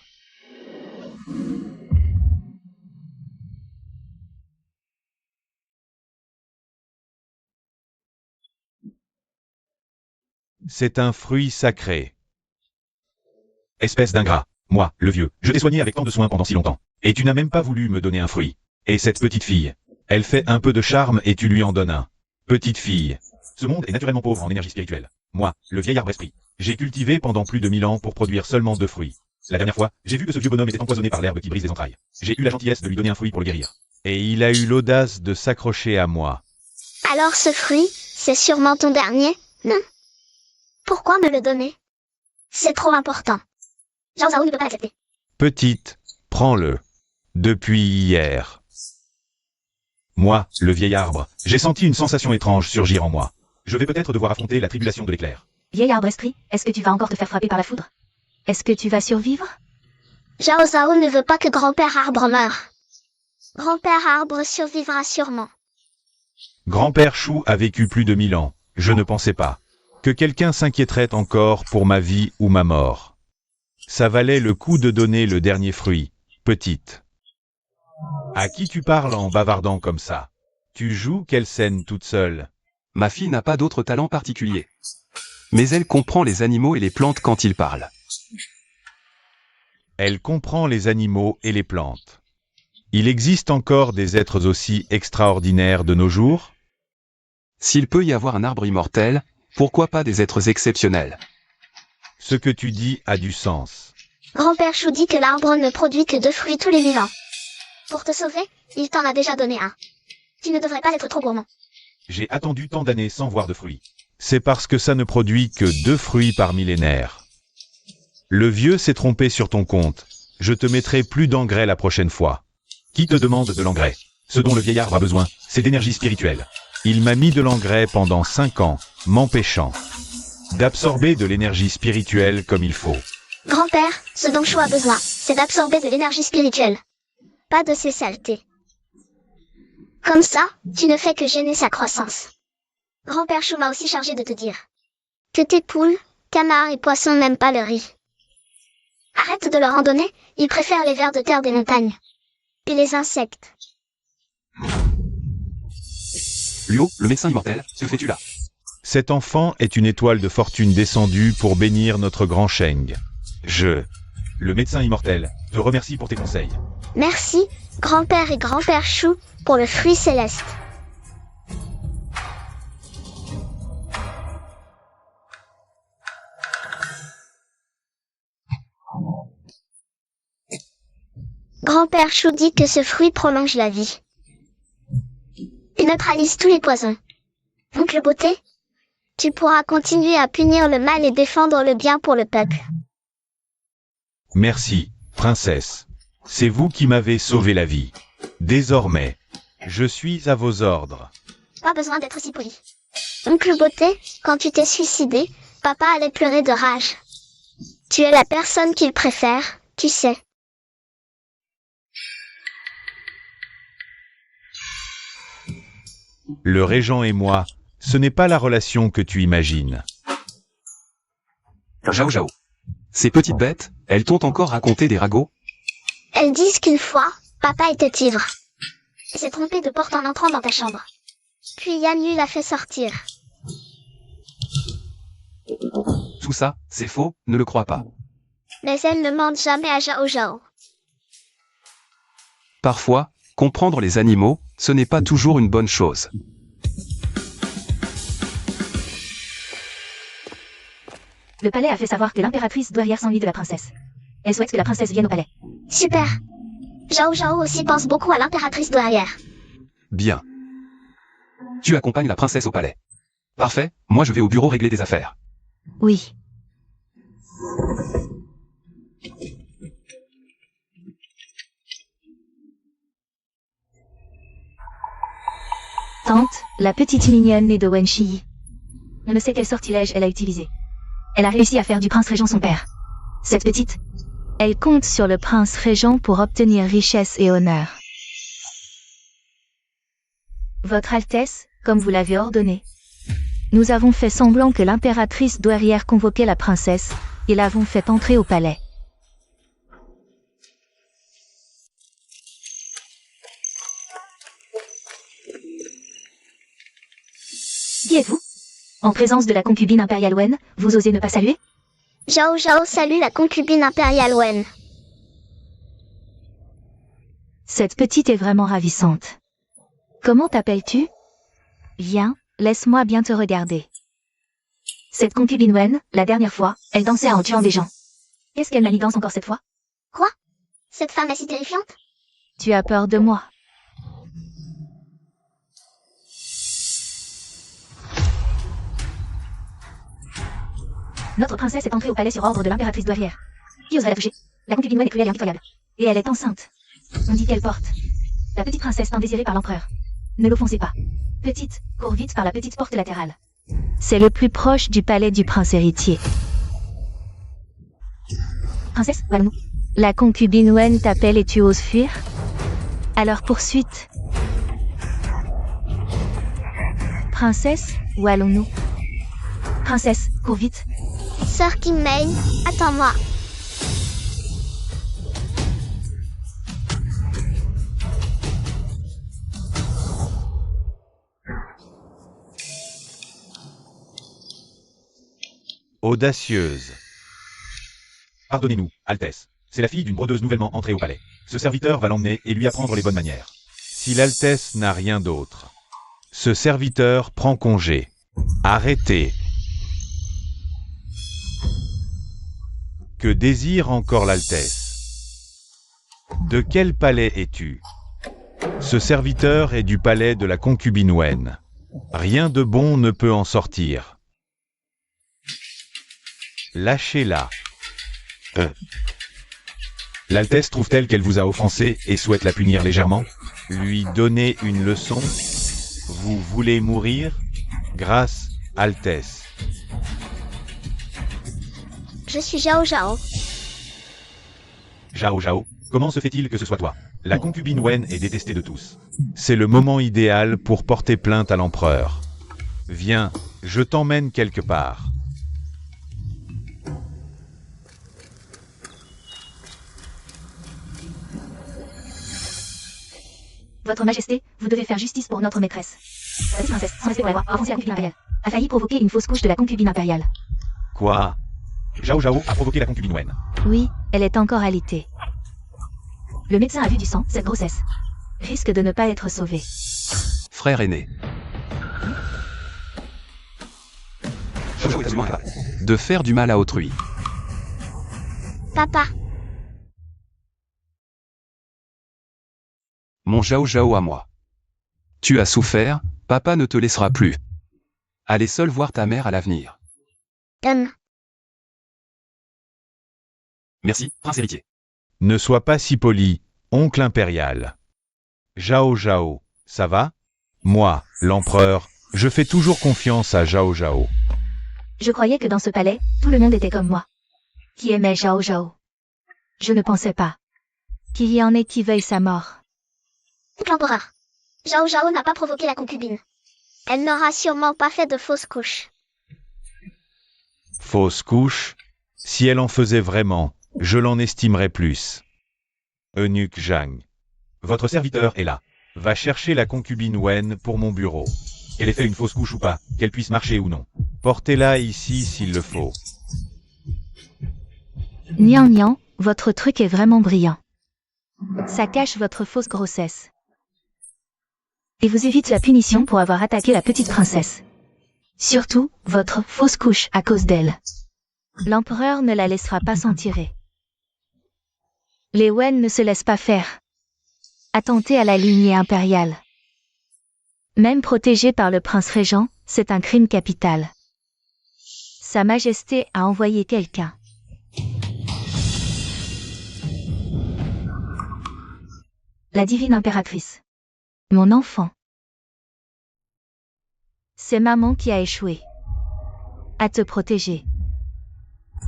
C'est un fruit sacré. Espèce d'ingrat. Moi, le vieux, je t'ai soigné avec tant de soin pendant si longtemps. Et tu n'as même pas voulu me donner un fruit. Et cette petite fille, elle fait un peu de charme et tu lui en donnes un. Petite fille. Ce monde est naturellement pauvre en énergie spirituelle. Moi, le vieil arbre esprit, j'ai cultivé pendant plus de 1000 ans pour produire seulement 2 fruits. La dernière fois, j'ai vu que ce vieux bonhomme était empoisonné par l'herbe qui brise les entrailles. J'ai eu la gentillesse de lui donner un fruit pour le guérir. Et il a eu l'audace de s'accrocher à moi. Alors ce fruit, c'est sûrement ton dernier, non? Pourquoi me le donner? C'est trop important. Zhao Zhao ne peut pas l'accepter. Petite, prends-le. Depuis hier. Moi, le vieil arbre, j'ai senti une sensation étrange surgir en moi. Je vais peut-être devoir affronter la tribulation de l'éclair. Vieil arbre esprit, est-ce que tu vas encore te faire frapper par la foudre? Est-ce que tu vas survivre? Zhao Zhao ne veut pas que grand-père arbre meure. Grand-père arbre survivra sûrement. Grand-père Chou a vécu plus de 1000 ans. Je ne pensais pas que quelqu'un s'inquiéterait encore pour ma vie ou ma mort. Ça valait le coup de donner le dernier fruit, petite. À qui tu parles en bavardant comme ça? Tu joues quelle scène toute seule? Ma fille n'a pas d'autre talent particulier. Mais elle comprend les animaux et les plantes quand ils parlent. Elle comprend les animaux et les plantes. Il existe encore des êtres aussi extraordinaires de nos jours? S'il peut y avoir un arbre immortel, pourquoi pas des êtres exceptionnels? Ce que tu dis a du sens. Grand-père Chou dit que l'arbre ne produit que 2 fruits tous les 1000 ans. Pour te sauver, il t'en a déjà donné un. Tu ne devrais pas être trop gourmand. J'ai attendu tant d'années sans voir de fruits. C'est parce que ça ne produit que 2 fruits par millénaire. Le vieux s'est trompé sur ton compte. Je te mettrai plus d'engrais la prochaine fois. Qui te demande de l'engrais? Ce dont le vieil arbre a besoin, c'est d'énergie spirituelle. Il m'a mis de l'engrais pendant 5 ans, m'empêchant d'absorber de l'énergie spirituelle comme il faut. Grand-père, ce dont Chou a besoin, c'est d'absorber de l'énergie spirituelle. Pas de ces saletés. Comme ça, tu ne fais que gêner sa croissance. Grand-père Chou m'a aussi chargé de te dire que tes poules, canards et poissons n'aiment pas le riz. Arrête de leur en donner, ils préfèrent les vers de terre des montagnes. Et les insectes. Luo, le médecin immortel, que fais-tu là? Cet enfant est une étoile de fortune descendue pour bénir notre grand Sheng. Le médecin immortel, te remercie pour tes conseils. Merci, grand-père et grand-père Chou, pour le fruit céleste. Grand-père Chou dit que ce fruit prolonge la vie. Il neutralise tous les poisons. Donc le beauté, tu pourras continuer à punir le mal et défendre le bien pour le peuple. Merci, princesse. C'est vous qui m'avez sauvé la vie. Désormais, je suis à vos ordres. Pas besoin d'être si poli. Oncle Beauté, quand tu t'es suicidé, papa allait pleurer de rage. Tu es la personne qu'il préfère, tu sais. Le régent et moi, ce n'est pas la relation que tu imagines. Jao Jao. Ces petites bêtes, elles t'ont encore raconté des ragots? Elles disent qu'une fois, papa était ivre. Il s'est trompé de porte en entrant dans ta chambre. Puis Yan Yu l'a fait sortir. Tout ça, c'est faux, ne le crois pas. Mais elle ne ment jamais à Jao Jao. Parfois, comprendre les animaux, ce n'est pas toujours une bonne chose. Le palais a fait savoir que l'impératrice douairière s'ennuie de la princesse. Elle souhaite que la princesse vienne au palais. Super. Jao Jao aussi pense beaucoup à l'impératrice douairière. Bien. Tu accompagnes la princesse au palais. Parfait, moi je vais au bureau régler des affaires. Oui. Tante, la petite mignonne née de Wen Shi. On ne sait quel sortilège elle a utilisé. Elle a réussi à faire du prince régent son père. Cette petite, Elle compte sur le prince régent pour obtenir richesse et honneur. Votre Altesse, comme vous l'avez ordonné. Nous avons fait semblant que l'impératrice douairière convoquait la princesse, et l'avons fait entrer au palais. qui êtes-vous? En présence de la concubine impériale Wen, vous osez ne pas saluer? Jao Jao salue la concubine impériale Wen. Cette petite est vraiment ravissante. Comment t'appelles-tu? Viens, laisse-moi bien te regarder. Cette concubine Wen, la dernière fois, elle dansait en tuant des gens. Qu'est-ce qu'elle manigance encore cette fois? Quoi? Cette femme est si terrifiante? Tu as peur de moi. Notre princesse est entrée au palais sur ordre de l'impératrice douairière. Qui oserait la toucher? La concubine Wen est cruelle et impitoyable. Et elle est enceinte. On dit qu'elle porte la petite princesse tant désirée par l'empereur. Ne l'offensez pas. Petite, cours vite par la petite porte latérale. C'est le plus proche du palais du prince héritier. Princesse, où allons-nous? La concubine Wen t'appelle et tu oses fuir? Alors poursuite. Princesse, où allons-nous? Princesse, cours vite. Sœur Kim Mei, attends-moi. Audacieuse. Pardonnez-nous, Altesse. C'est la fille d'une brodeuse nouvellement entrée au palais. Ce serviteur va l'emmener et lui apprendre les bonnes manières. Si l'Altesse n'a rien d'autre. Ce serviteur prend congé. Arrêtez. Que désire encore l'Altesse? De quel palais es-tu? Ce serviteur est du palais de la concubine Wen. Rien de bon ne peut en sortir. Lâchez-la. L'Altesse trouve-t-elle qu'elle vous a offensé et souhaite la punir légèrement? Lui donner une leçon? Vous voulez mourir? Grâce, Altesse. Je suis Zhao Zhao. Zhao Zhao, comment se fait-il que ce soit toi? La concubine Wen est détestée de tous. C'est le moment idéal pour porter plainte à l'empereur. Viens, je t'emmène quelque part. Votre Majesté, vous devez faire justice pour notre maîtresse. La petite princesse, sans respect pour l'avoir offensée la concubine impériale, a failli provoquer une fausse couche de la concubine impériale. Quoi? Zhao Zhao a provoqué la concubine Wen. Oui, elle est encore alitée. Le médecin a vu du sang, cette grossesse. Risque de ne pas être sauvée. Frère aîné. De faire du mal à autrui. Papa, Mon Zhao Zhao à moi. Tu as souffert, papa ne te laissera plus. Allez seul voir ta mère à l'avenir. Merci, prince héritier. Ne sois pas si poli, oncle impérial. Zhao Zhao, ça va? Moi, l'empereur, je fais toujours confiance à Zhao Zhao. Je croyais que dans ce palais, tout le monde était comme moi. Qui aimait Zhao Zhao? Je ne pensais pas qu'il y en ait qui veuillent sa mort. l'empereur. Zhao Zhao n'a pas provoqué la concubine. Elle n'aura sûrement pas fait de fausse couche. Fausse couche? Si elle en faisait vraiment, je l'en estimerais plus. Eunuque Zhang. Votre serviteur est là. Va chercher la concubine Wen pour mon bureau. Qu'elle ait fait une fausse couche ou pas, qu'elle puisse marcher ou non. Portez-la ici s'il le faut. Nian Nian, votre truc est vraiment brillant. Ça cache votre fausse grossesse. Et vous évite la punition pour avoir attaqué la petite princesse. Surtout, votre fausse couche à cause d'elle. L'empereur ne la laissera pas s'en tirer. Les Wen ne se laissent pas faire. Attenter à la lignée impériale. Même protégé par le prince régent, c'est un crime capital. Sa Majesté a envoyé quelqu'un. La divine impératrice. Mon enfant. C'est maman qui a échoué. À te protéger.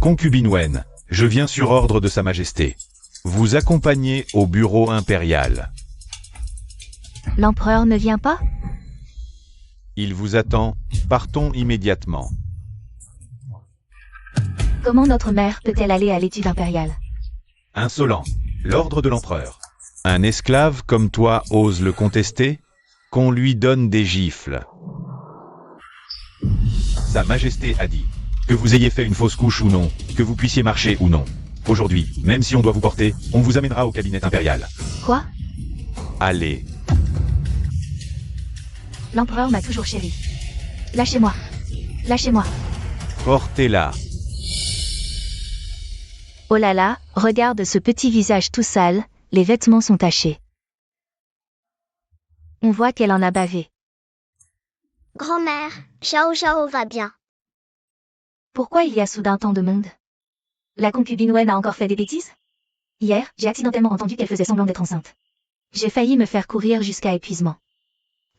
Concubine Wen, je viens sur ordre de Sa Majesté. Vous accompagnez au bureau impérial. L'empereur ne vient pas? Il vous attend, partons immédiatement. Comment notre mère peut-elle aller à l'étude impériale? Insolent. L'ordre de l'empereur. Un esclave comme toi ose le contester? Qu'on lui donne des gifles. Sa Majesté a dit. Que vous ayez fait une fausse couche ou non, que vous puissiez marcher ou non. Aujourd'hui, même si on doit vous porter, on vous amènera au cabinet impérial. Quoi? Allez. L'empereur m'a toujours chéri. Lâchez-moi. Lâchez-moi. Portez-la. Oh là là, regarde ce petit visage tout sale, les vêtements sont tachés. On voit qu'elle en a bavé. Grand-mère, Zhao Zhao va bien. Pourquoi il y a soudain tant de monde? La concubine Wen a encore fait des bêtises? Hier, j'ai accidentellement entendu qu'elle faisait semblant d'être enceinte. J'ai failli me faire courir jusqu'à épuisement.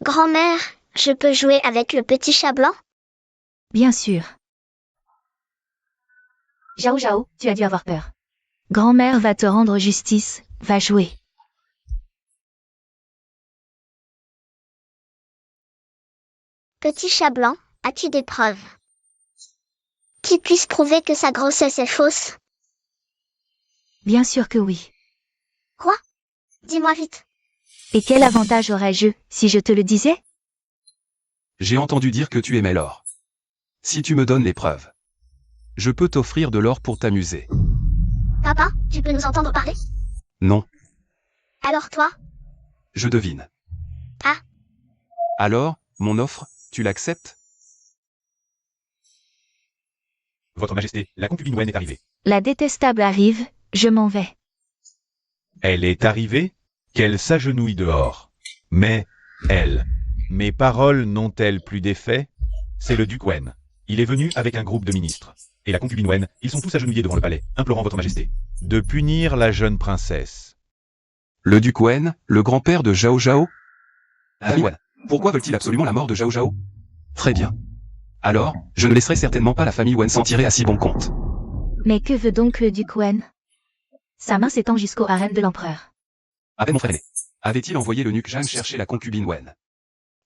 Grand-mère, je peux jouer avec le petit chat blanc? Bien sûr. Zhao Zhao, tu as dû avoir peur. Grand-mère va te rendre justice, va jouer. Petit chat blanc, as-tu des preuves qui puissent prouver que sa grossesse est fausse? Bien sûr que oui. Quoi? Dis-moi vite. Et quel avantage aurais-je, si je te le disais? J'ai entendu dire que tu aimais l'or. Si tu me donnes les preuves, je peux t'offrir de l'or pour t'amuser. Papa, tu peux nous entendre parler? Non, Alors toi? je devine. Ah. Alors, mon offre, tu l'acceptes? Votre Majesté, la concubine Wen est arrivée. La détestable arrive, je m'en vais. Elle est arrivée? Qu'elle s'agenouille dehors. Mais, elle, mes paroles n'ont-elles plus d'effet? C'est le duc Wen. Il est venu avec un groupe de ministres. Et la concubine Wen, ils sont tous agenouillés devant le palais, implorant votre Majesté de punir la jeune princesse. Le duc Wen, le grand-père de Zhao Zhao? Ah oui, Wen. Pourquoi veulent-ils absolument la mort de Zhao Zhao? Très bien. Alors, je ne laisserai certainement pas la famille Wen s'en tirer à si bon compte. Mais que veut donc le duc Wen? Sa main s'étend jusqu'au harem de l'empereur. Avec mon frère aîné. Avait-il envoyé le duc Zhang chercher la concubine Wen?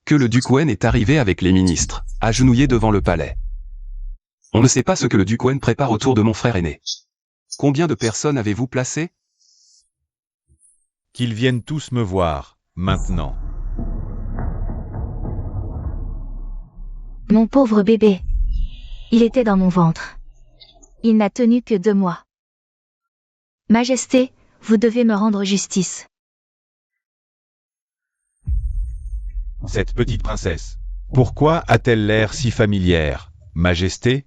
Que le duc Wen est arrivé avec les ministres, agenouillés devant le palais. On ne sait pas ce que le duc Wen prépare autour de mon frère aîné. Combien de personnes avez-vous placé? Qu'ils viennent tous me voir, maintenant. Mon pauvre bébé. Il était dans mon ventre. Il n'a tenu que 2 mois. Majesté, vous devez me rendre justice. Cette petite princesse. Pourquoi a-t-elle l'air si familière, Majesté?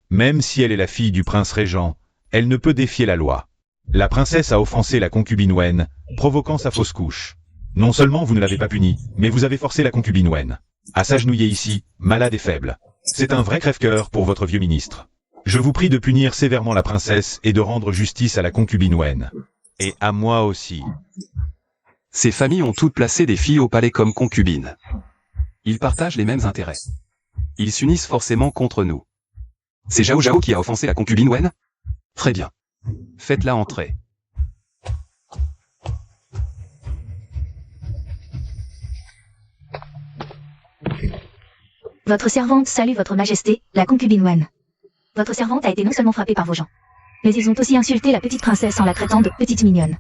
Même si elle est la fille du prince régent, elle ne peut défier la loi. La princesse a offensé la concubine Wen, provoquant sa fausse couche. Non seulement vous ne l'avez pas punie, mais vous avez forcé la concubine Wen à s'agenouiller ici, malade et faible. C'est un vrai crève-cœur pour votre vieux ministre. Je vous prie de punir sévèrement la princesse et de rendre justice à la concubine Wen. Et à moi aussi. Ces familles ont toutes placé des filles au palais comme concubines. Ils partagent les mêmes intérêts. Ils s'unissent forcément contre nous. C'est Zhao Zhao qui a offensé la concubine Wen? Très bien. Faites-la entrer. Votre servante salue votre majesté, la concubine Wen. Votre servante a été non seulement frappée par vos gens, mais ils ont aussi insulté la petite princesse en la traitant de petite mignonne.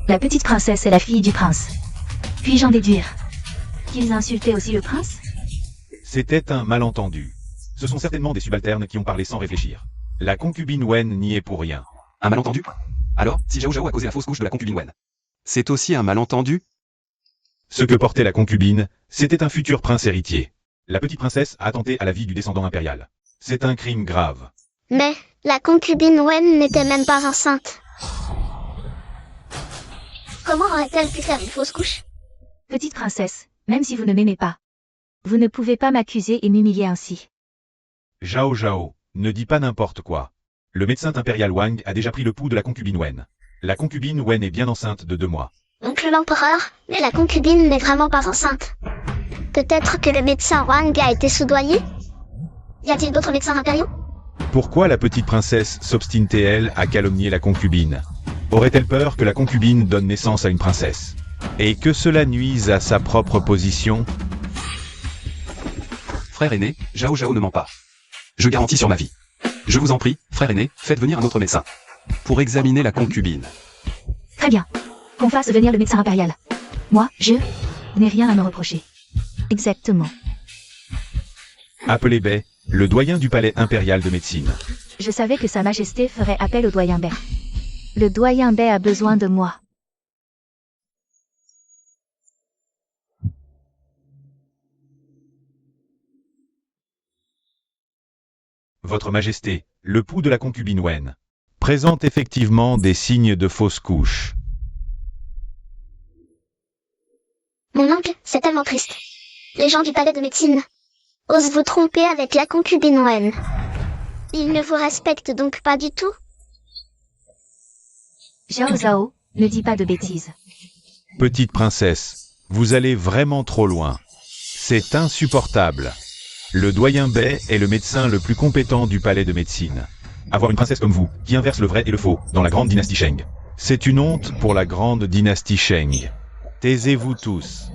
La petite princesse est la fille du prince. Puis-je en déduire qu'ils insultaient aussi le prince? C'était un malentendu. Ce sont certainement des subalternes qui ont parlé sans réfléchir. La concubine Wen n'y est pour rien. Un malentendu? Alors, si Zhao Zhao a causé la fausse couche de la concubine Wen, c'est aussi un malentendu? Ce que portait la concubine, c'était un futur prince héritier. La petite princesse a attenté à la vie du descendant impérial. C'est un crime grave. Mais, la concubine Wen n'était même pas enceinte. Comment aurait-elle pu faire une fausse couche? Petite princesse, même si vous ne m'aimez pas, vous ne pouvez pas m'accuser et m'humilier ainsi. Zhao Zhao, ne dis pas n'importe quoi. Le médecin impérial Wang a déjà pris le pouls de la concubine Wen. La concubine Wen est bien enceinte de 2 mois. Donc l'empereur, mais la concubine n'est vraiment pas enceinte. Peut-être que le médecin Wang a été soudoyé? Y a-t-il d'autres médecins impériaux? Pourquoi la petite princesse s'obstine-t-elle à calomnier la concubine? Aurait-elle peur que la concubine donne naissance à une princesse? Et que cela nuise à sa propre position? Frère aîné, Zhao Zhao ne ment pas. Je garantis sur ma vie. Je vous en prie, frère aîné, faites venir un autre médecin. Pour examiner la concubine. Très bien. Qu'on fasse venir le médecin impérial. Moi, je n'ai rien à me reprocher. Exactement. Appelez Bai, le doyen du palais impérial de médecine. Je savais que Sa Majesté ferait appel au doyen Bai. Le doyen Bai a besoin de moi. Votre Majesté, le pouls de la concubine Wen présente effectivement des signes de fausse couche. Mon oncle, c'est tellement triste. Les gens du palais de médecine osent vous tromper avec la concubine Wen. Ils ne vous respectent donc pas du tout? Zhao Zhao, ne dis pas de bêtises. Petite princesse, vous allez vraiment trop loin. C'est insupportable. Le doyen Bai est le médecin le plus compétent du palais de médecine. Avoir une princesse comme vous, qui inverse le vrai et le faux, dans la grande dynastie Sheng. C'est une honte pour la grande dynastie Sheng. Taisez-vous tous.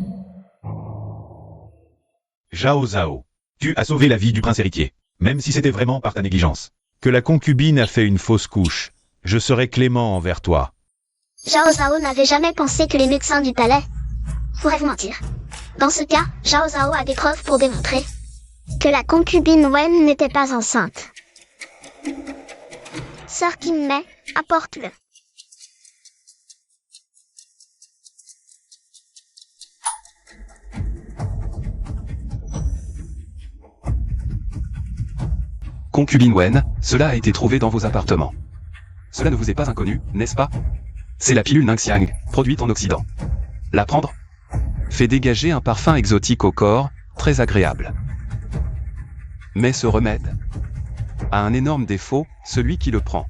Zhao Zhao, tu as sauvé la vie du prince héritier, même si c'était vraiment par ta négligence. Que la concubine a fait une fausse couche. Je serai clément envers toi. Zhao Zhao n'avait jamais pensé que les médecins du palais pourraient vous mentir. Dans ce cas, Zhao Zhao a des preuves pour démontrer que la concubine Wen n'était pas enceinte. Sœur Kinmei, apporte-le. Concubine Wen, cela a été trouvé dans vos appartements. Cela ne vous est pas inconnu, n'est-ce pas? C'est la pilule Ningxiang, produite en Occident. La prendre fait dégager un parfum exotique au corps, très agréable. Mais ce remède a un énorme défaut, celui qui le prend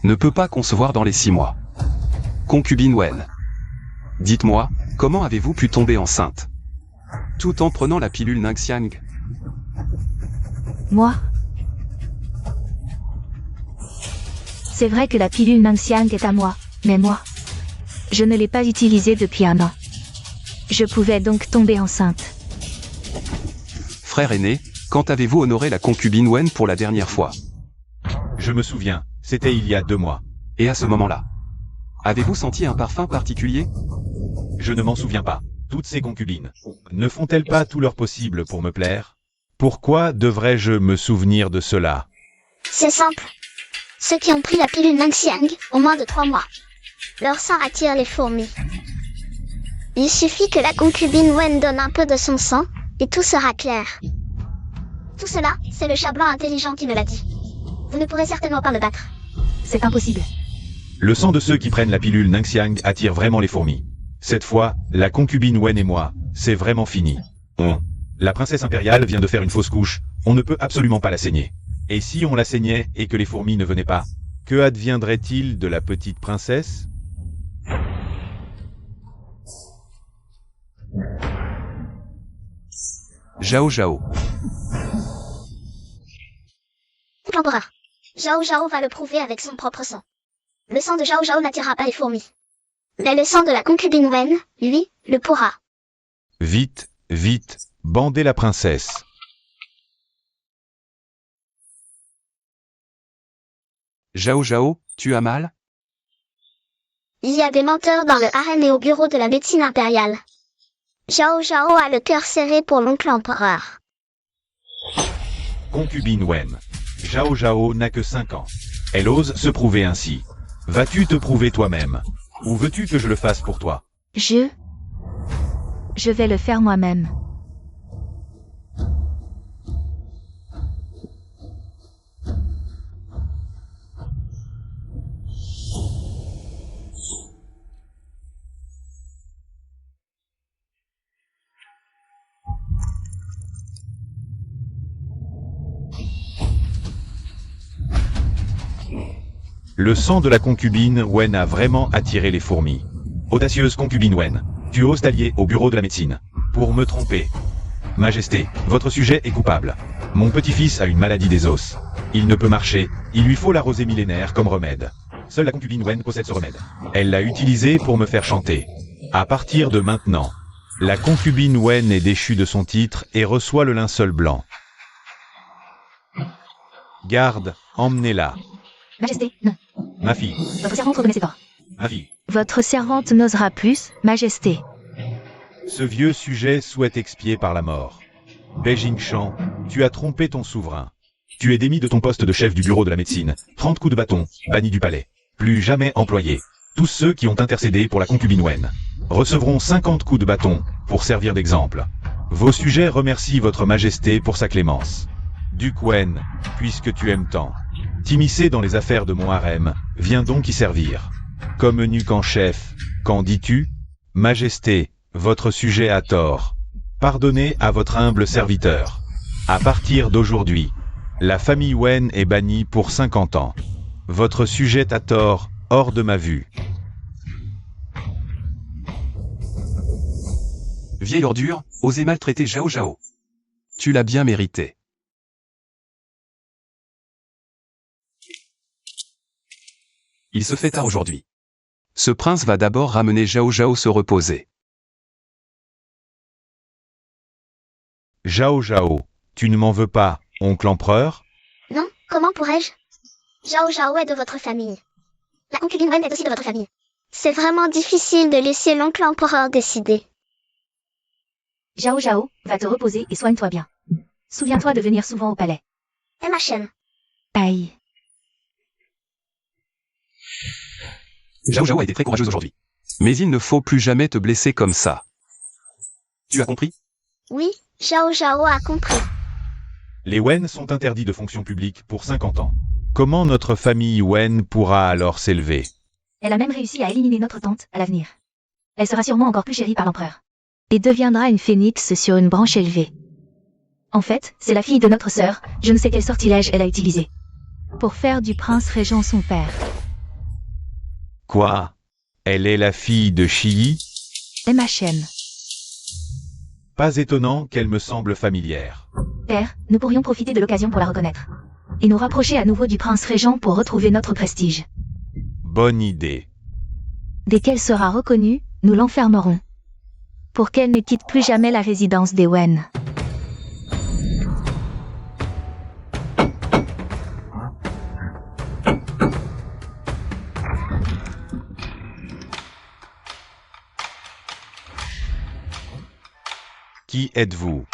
ne peut pas concevoir dans les 6 mois. Concubine Wen, dites-moi, comment avez-vous pu tomber enceinte tout en prenant la pilule Ningxiang? Moi? C'est vrai que la pilule Ningxiang est à moi, mais moi, je ne l'ai pas utilisée depuis 1 an. Je pouvais donc tomber enceinte. Frère aîné, quand avez-vous honoré la concubine Wen pour la dernière fois? Je me souviens, c'était il y a 2 mois. Et à ce moment-là, avez-vous senti un parfum particulier? Je ne m'en souviens pas. Toutes ces concubines ne font-elles pas tout leur possible pour me plaire? Pourquoi devrais-je me souvenir de cela? C'est simple. Ceux qui ont pris la pilule Ningxiang ont moins de 3 mois. Leur sang attire les fourmis. Il suffit que la concubine Wen donne un peu de son sang, et tout sera clair. Tout cela, c'est le chat blanc intelligent qui me l'a dit. Vous ne pourrez certainement pas me battre. C'est impossible. Le sang de ceux qui prennent la pilule Ningxiang attire vraiment les fourmis. Cette fois, la concubine Wen et moi, c'est vraiment fini. La princesse impériale vient de faire une fausse couche, on ne peut absolument pas la saigner. Et si on la saignait et que les fourmis ne venaient pas, que adviendrait-il de la petite princesse? Zhao Zhao. L'empereur. Zhao Zhao va le prouver avec son propre sang. Le sang de Zhao Zhao n'attirera pas les fourmis. Mais le sang de la concubine Wen, lui, le pourra. Vite, vite, bandez la princesse. Zhao Zhao, tu as mal? Il y a des menteurs dans le harem et au bureau de la médecine impériale. Zhao Zhao a le cœur serré pour l'oncle empereur. Concubine Wen. Zhao Zhao n'a que 5 ans. Elle ose se prouver ainsi. Vas-tu te prouver toi-même? Ou veux-tu que je le fasse pour toi? Je vais le faire moi-même. Le sang de la concubine Wen a vraiment attiré les fourmis. Audacieuse concubine Wen, tu oses t'allier au bureau de la médecine pour me tromper. Majesté, votre sujet est coupable. Mon petit-fils a une maladie des os. Il ne peut marcher, il lui faut la rosée millénaire comme remède. Seule la concubine Wen possède ce remède. Elle l'a utilisé pour me faire chanter. À partir de maintenant, la concubine Wen est déchue de son titre et reçoit le linceul blanc. Garde, emmenez-la. Majesté, non. Ma fille, Votre servante reconnaît ses torts. ma fille. Votre servante n'osera plus, Majesté. Ce vieux sujet souhaite expier par la mort. Beijing Shan, tu as trompé ton souverain. Tu es démis de ton poste de chef du bureau de la médecine. 30 coups de bâton, banni du palais. Plus jamais employé. Tous ceux qui ont intercédé pour la concubine Wen recevront 50 coups de bâton pour servir d'exemple. Vos sujets remercient votre majesté pour sa clémence. Duc Wen, puisque tu aimes tant t'immiscer dans les affaires de mon harem, viens donc y servir. Comme eunuque en chef, qu'en dis-tu? Majesté, votre sujet a tort. Pardonnez à votre humble serviteur. À partir d'aujourd'hui, la famille Wen est bannie pour 50 ans. Votre sujet a tort, hors de ma vue. Vieille ordure, osez maltraiter Zhao Zhao. Tu l'as bien mérité. Il se fait tard aujourd'hui. Ce prince va d'abord ramener Zhao Zhao se reposer. Zhao Zhao, tu ne m'en veux pas, oncle empereur? Non, comment pourrais-je? Zhao Zhao est de votre famille. La concubine Wen est aussi de votre famille. C'est vraiment difficile de laisser l'oncle empereur décider. Zhao Zhao, va te reposer et soigne-toi bien. Souviens-toi de venir souvent au palais. Et ma chaîne. Aïe. Zhao Zhao a été très courageuse aujourd'hui. Mais il ne faut plus jamais te blesser comme ça. Tu as compris? Oui, Zhao Zhao a compris. Les Wen sont interdits de fonction publique pour 50 ans. Comment notre famille Wen pourra alors s'élever? Elle a même réussi à éliminer notre tante à l'avenir. Elle sera sûrement encore plus chérie par l'empereur. Et deviendra une phénix sur une branche élevée. En fait, c'est la fille de notre sœur, je ne sais quel sortilège elle a utilisé. Pour faire du prince régent son père. Quoi? Elle est la fille de Shi? Et ma chaîne. Pas étonnant qu'elle me semble familière. Père, nous pourrions profiter de l'occasion pour la reconnaître. Et nous rapprocher à nouveau du prince régent pour retrouver notre prestige. Bonne idée. Dès qu'elle sera reconnue, nous l'enfermerons. Pour qu'elle ne quitte plus jamais la résidence des Wen. Qui êtes-vous?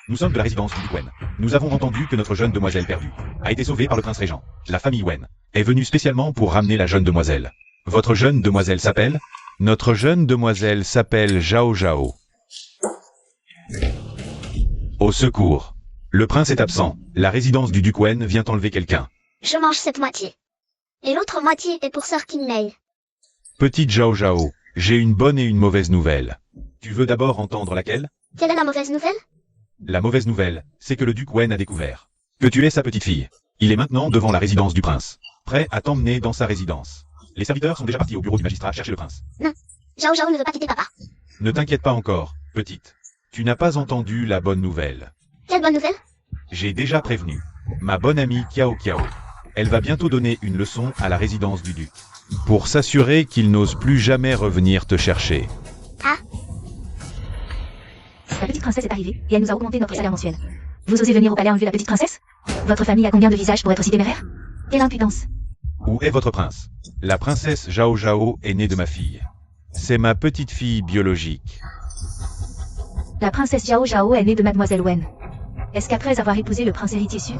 Nous sommes de la résidence du duc Wen. Nous avons entendu que notre jeune demoiselle perdue a été sauvée par le prince régent. La famille Wen est venue spécialement pour ramener la jeune demoiselle. Votre jeune demoiselle s'appelle? Notre jeune demoiselle s'appelle Zhao Zhao. Au secours. Le prince est absent. La résidence du duc Wen vient enlever quelqu'un. Je mange cette moitié. Et l'autre moitié est pour Sir Kinmei. Petite Zhao Zhao, j'ai une bonne et une mauvaise nouvelle. Tu veux d'abord entendre laquelle? Quelle est la mauvaise nouvelle? La mauvaise nouvelle, c'est que le duc Wen a découvert que tu es sa petite fille. Il est maintenant devant la résidence du prince, prêt à t'emmener dans sa résidence. Les serviteurs sont déjà partis au bureau du magistrat chercher le prince. Non. Zhao Zhao ne veut pas quitter papa. Ne t'inquiète pas encore, petite. Tu n'as pas entendu la bonne nouvelle. Quelle bonne nouvelle? J'ai déjà prévenu ma bonne amie Kiao Kiao. Elle va bientôt donner une leçon à la résidence du duc. Pour s'assurer qu'il n'ose plus jamais revenir te chercher. Ah, La petite princesse est arrivée, et elle nous a augmenté notre salaire mensuel. Vous osez venir au palais enlever la petite princesse? Votre famille a combien de visages pour être si téméraire? Quelle impudence! Où est votre prince? La princesse Zhao Zhao est née de ma fille. C'est ma petite fille biologique. La princesse Zhao Zhao est née de Mademoiselle Wen. Est-ce qu'après avoir épousé le prince héritier Su,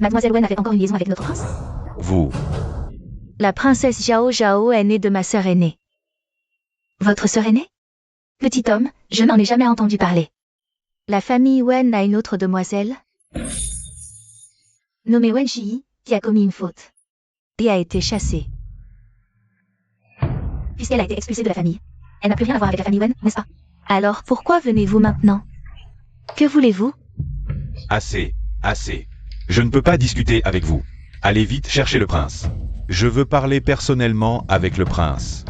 Mademoiselle Wen avait encore une liaison avec notre prince? Vous. La princesse Zhao Zhao est née de ma sœur aînée. Votre sœur aînée? Petit homme, je n'en ai jamais entendu parler. La famille Wen a une autre demoiselle, Nommée Wen Shi, qui a commis une faute. et a été chassée. Puisqu'elle a été expulsée de la famille. Elle n'a plus rien à voir avec la famille Wen, n'est-ce pas? Alors pourquoi venez-vous maintenant? Que voulez-vous? Assez, assez. Je ne peux pas discuter avec vous. Allez vite chercher le prince. Je veux parler personnellement avec le prince.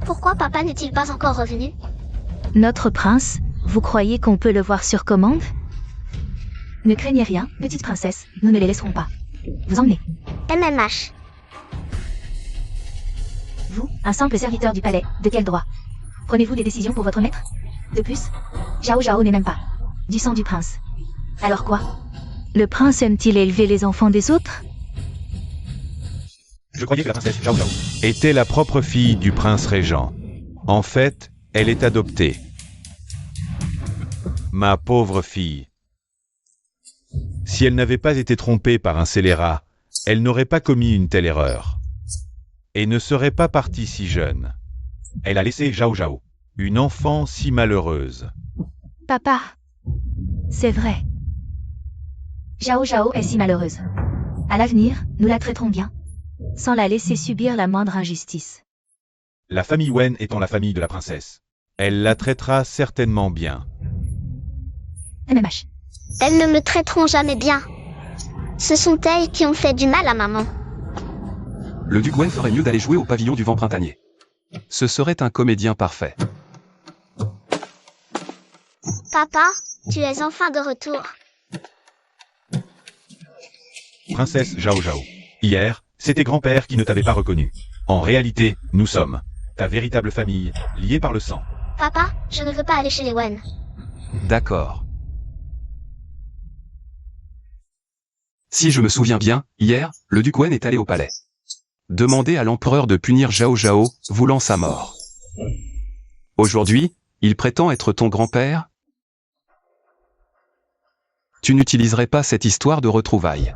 pourquoi papa n'est-il pas encore revenu? Notre prince, vous croyez qu'on peut le voir sur commande? Ne craignez rien, petite princesse, nous ne les laisserons pas. Vous emmenez. MMH. Vous, un simple serviteur du palais, de quel droit? Prenez-vous des décisions pour votre maître? De plus, Zhao Zhao n'est même pas du sang du prince. Alors quoi? Le prince aime-t-il élever les enfants des autres? Je croyais que la princesse Zhao Zhao Était la propre fille du prince régent. En fait, elle est adoptée. Ma pauvre fille. Si elle n'avait pas été trompée par un scélérat, elle n'aurait pas commis une telle erreur. Et ne serait pas partie si jeune. Elle a laissé Zhao Zhao. Une enfant si malheureuse. Papa. C'est vrai. Zhao Zhao est si malheureuse. À l'avenir, nous la traiterons bien. Sans la laisser subir la moindre injustice. La famille Wen étant la famille de la princesse. Elle la traitera certainement bien. MMH. Elles ne me traiteront jamais bien. Ce sont elles qui ont fait du mal à maman. Le duc Wen ferait mieux d'aller jouer au pavillon du vent printanier. Ce serait un comédien parfait. Papa, tu es enfin de retour. Princesse Zhao Zhao. Hier, c'était grand-père qui ne t'avait pas reconnu. En réalité, nous sommes ta véritable famille, liée par le sang. Papa, je ne veux pas aller chez les Wen. D'accord. Si je me souviens bien, hier, le duc Wen est allé au palais. Demander à l'empereur de punir Zhao Zhao, voulant sa mort. Aujourd'hui, il prétend être ton grand-père? Tu n'utiliserais pas cette histoire de retrouvailles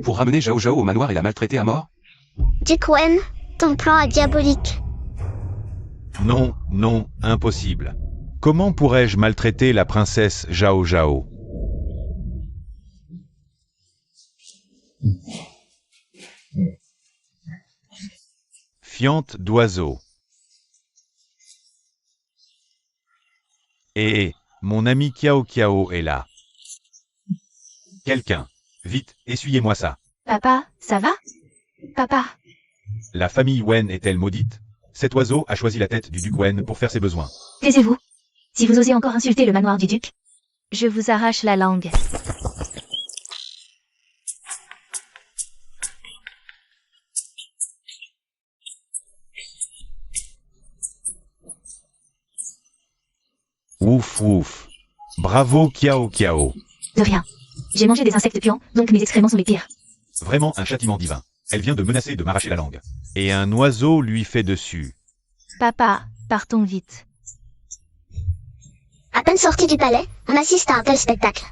pour ramener Zhao Zhao au manoir et la maltraiter à mort? Duc Wen, ton plan est diabolique. Non, non, impossible. Comment pourrais-je maltraiter la princesse Zhao Zhao? fiente d'oiseau. Et mon ami Kiao Kiao est là. Quelqu'un. Vite, essuyez-moi ça. Papa, ça va? Papa. La famille Wen est-elle maudite? Cet oiseau a choisi la tête du duc Wen pour faire ses besoins. Taisez-vous. Si vous osez encore insulter le manoir du duc. Je vous arrache la langue. Ouf ouf. Bravo Kiao Kiao. De rien. J'ai mangé des insectes puants, donc mes excréments sont les pires. Vraiment un châtiment divin. Elle vient de menacer de m'arracher la langue. Et un oiseau lui fait dessus. Papa, partons vite. À peine sorti du palais, on assiste à un tel spectacle.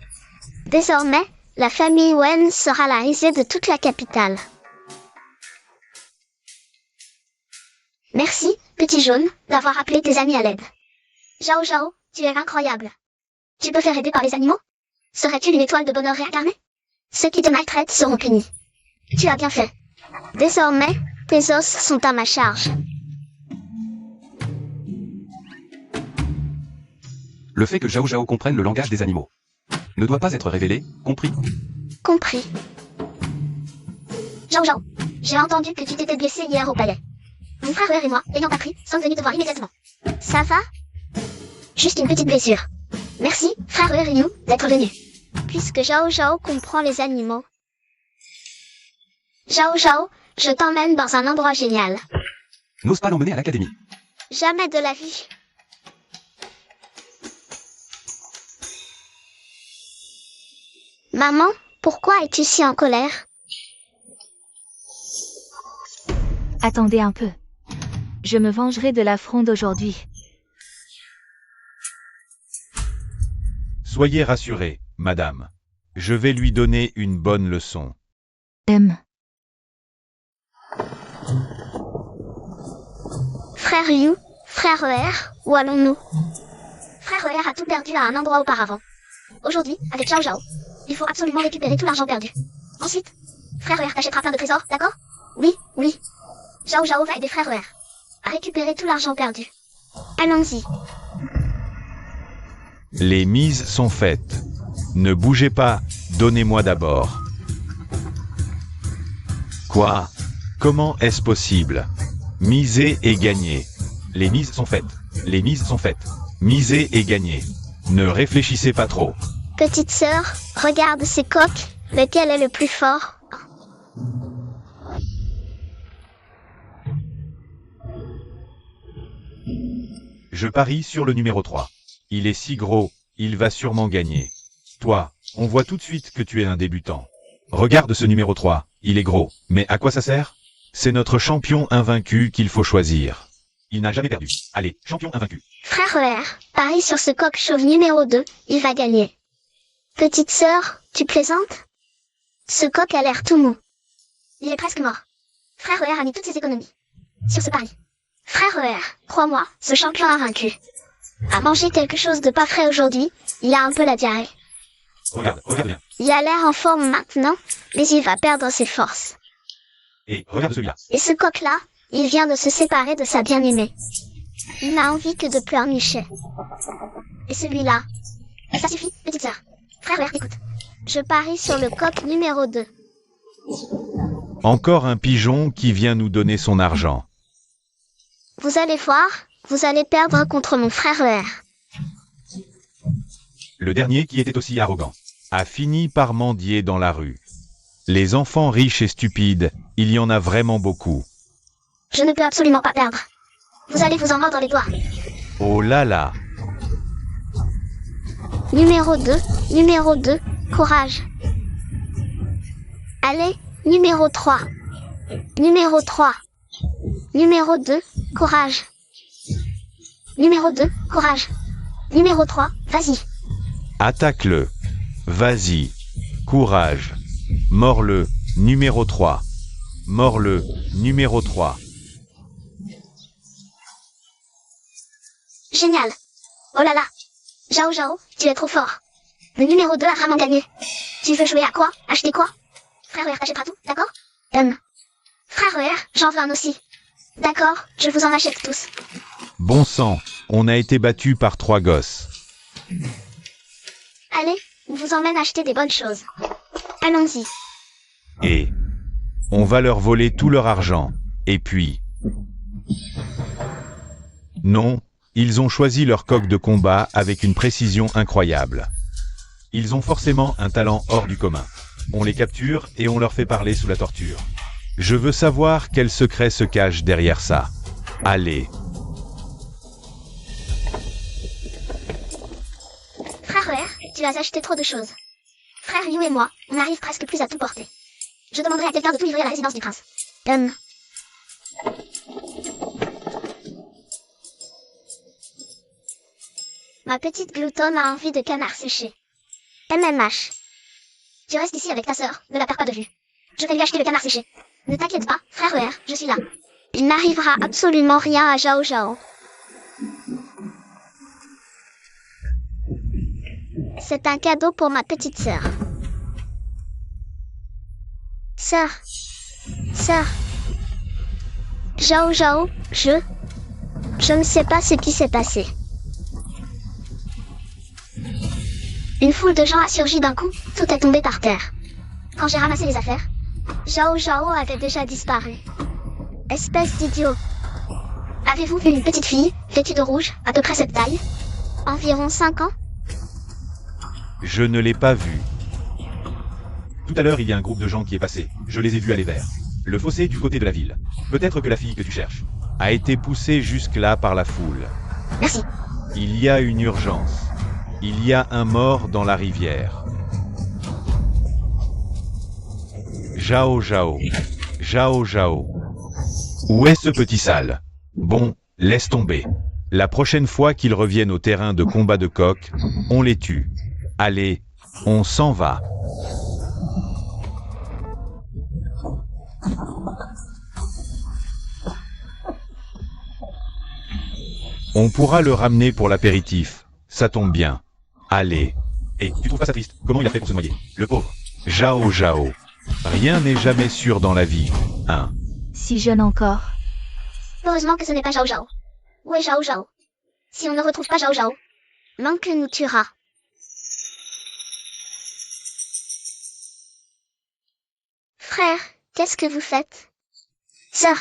Désormais, la famille Wen sera la risée de toute la capitale. Merci, petit jaune, d'avoir appelé tes amis à l'aide. Zhao Zhao, tu es incroyable. Tu peux faire aider par les animaux? Serais-tu une étoile de bonheur réincarnée? Ceux qui te maltraitent seront punis. Tu as bien fait. Désormais, tes os sont à ma charge. Le fait que Zhao Zhao comprenne le langage des animaux ne doit pas être révélé, compris? Compris. Zhao Zhao, j'ai entendu que tu t'étais blessé hier au palais. Mon frère et moi, ayant appris, sommes venus te voir immédiatement. Ça va? Juste une petite blessure. Merci, frère Ryu, d'être venu. Puisque Zhao Zhao comprend les animaux. Zhao Zhao, je t'emmène dans un endroit génial. N'ose pas l'emmener à l'académie. Jamais de la vie. Maman, pourquoi es-tu si en colère? Attendez un peu. Je me vengerai de l'affront d'aujourd'hui. Soyez rassurée, madame. Je vais lui donner une bonne leçon. Frère Ryu, frère ER, où allons-nous? Frère ER a tout perdu à un endroit auparavant. Aujourd'hui, avec Zhao Zhao, il faut absolument récupérer tout l'argent perdu. Ensuite, frère ER t'achètera plein de trésors, d'accord? Oui, oui. Zhao Zhao va aider frère ER à récupérer tout l'argent perdu. Allons-y. Les mises sont faites. Ne bougez pas, donnez-moi d'abord. Quoi? Comment est-ce possible? Miser et gagner. Les mises sont faites. Les mises sont faites. Miser et gagner. Ne réfléchissez pas trop. Petite sœur, regarde ces coqs. Lequel est le plus fort? Je parie sur le numéro 3. Il est si gros, il va sûrement gagner. Toi, on voit tout de suite que tu es un débutant. Regarde ce numéro 3, il est gros, mais à quoi ça sert? C'est notre champion invaincu qu'il faut choisir. Il n'a jamais perdu. Allez, champion invaincu. Frère ER, parie sur ce coq chauve numéro 2, il va gagner. Petite sœur, tu plaisantes? Ce coq a l'air tout mou. Il est presque mort. Frère ER a mis toutes ses économies sur ce pari. Frère ER, crois-moi, ce champion invaincu a mangé quelque chose de pas frais aujourd'hui, il a un peu la diarrhée. Regarde bien. Il a l'air en forme maintenant, mais il va perdre ses forces. Et regarde celui-là. Et ce coq-là, il vient de se séparer de sa bien-aimée. Il n'a envie que de pleurnicher. Et celui-là. Ça suffit, petite sœur. Frère ER, écoute. Je parie sur le coq numéro 2. Encore un pigeon qui vient nous donner son argent. Vous allez voir, vous allez perdre contre mon frère ER. Le dernier qui était aussi arrogant a fini par mendier dans la rue. Les enfants riches et stupides, il y en a vraiment beaucoup. Je ne peux absolument pas perdre. Vous allez vous en mordre les doigts. Oh là là. Numéro 2, courage. Allez, numéro 3. Numéro 3. Numéro 2, courage. Numéro 2, courage. Numéro 3, vas-y. Attaque-le. Vas-y. Courage. Mords-le. Numéro 3. Mords-le. Numéro 3. Génial. Oh là là. Zhao Zhao, tu es trop fort. Le numéro 2 a vraiment gagné. Tu veux jouer à quoi? Acheter quoi? Frère ER t'achètera tout, d'accord? Frère ER, j'en veux un aussi. D'accord, je vous en achète tous. Bon sang, on a été battu par 3 gosses. Allez, on vous emmène acheter des bonnes choses. Allons-y. Et on va leur voler tout leur argent. Et puis... Non, ils ont choisi leur coq de combat avec une précision incroyable. Ils ont forcément un talent hors du commun. On les capture et on leur fait parler sous la torture. Je veux savoir quel secret se cache derrière ça. Allez. Frère Oer, tu as acheté trop de choses. Frère Ryu et moi, on n'arrive presque plus à tout porter. Je demanderai à quelqu'un de tout livrer à la résidence du prince. Ma petite gloutonne a envie de canard séché. MMH. Tu restes ici avec ta sœur, ne la perds pas de vue. Je vais lui acheter le canard séché. Ne t'inquiète pas, frère Oer, je suis là. Il n'arrivera absolument rien à Zhao Zhao. C'est un cadeau pour ma petite sœur. Sœur. Zhao Zhao, je ne sais pas ce qui s'est passé. Une foule de gens a surgi d'un coup, tout est tombé par terre. Quand j'ai ramassé les affaires, Zhao Zhao avait déjà disparu. Espèce d'idiot. Avez-vous vu une petite fille, vêtue de rouge, à peu près cette taille? Environ 5 ans? Je ne l'ai pas vu. Tout à l'heure, il y a un groupe de gens qui est passé. Je les ai vus aller vers le fossé du côté de la ville. Peut-être que la fille que tu cherches a été poussée jusque-là par la foule. Merci. Il y a une urgence. Il y a un mort dans la rivière. Zhao Zhao. Zhao Zhao. Où est ce petit sale? Bon, laisse tomber. La prochaine fois qu'ils reviennent au terrain de combat de coq, on les tue. Allez, on s'en va. On pourra le ramener pour l'apéritif. Ça tombe bien. Allez. Et tu trouves pas ça triste? Comment il a fait pour se noyer? Le pauvre. Zhao Zhao. Rien n'est jamais sûr dans la vie, hein. Si jeune encore. Heureusement que ce n'est pas Zhao Zhao. Où est Zhao Zhao? Si on ne retrouve pas Zhao Zhao, l'oncle nous tuera. Frère, qu'est-ce que vous faites? Sœur.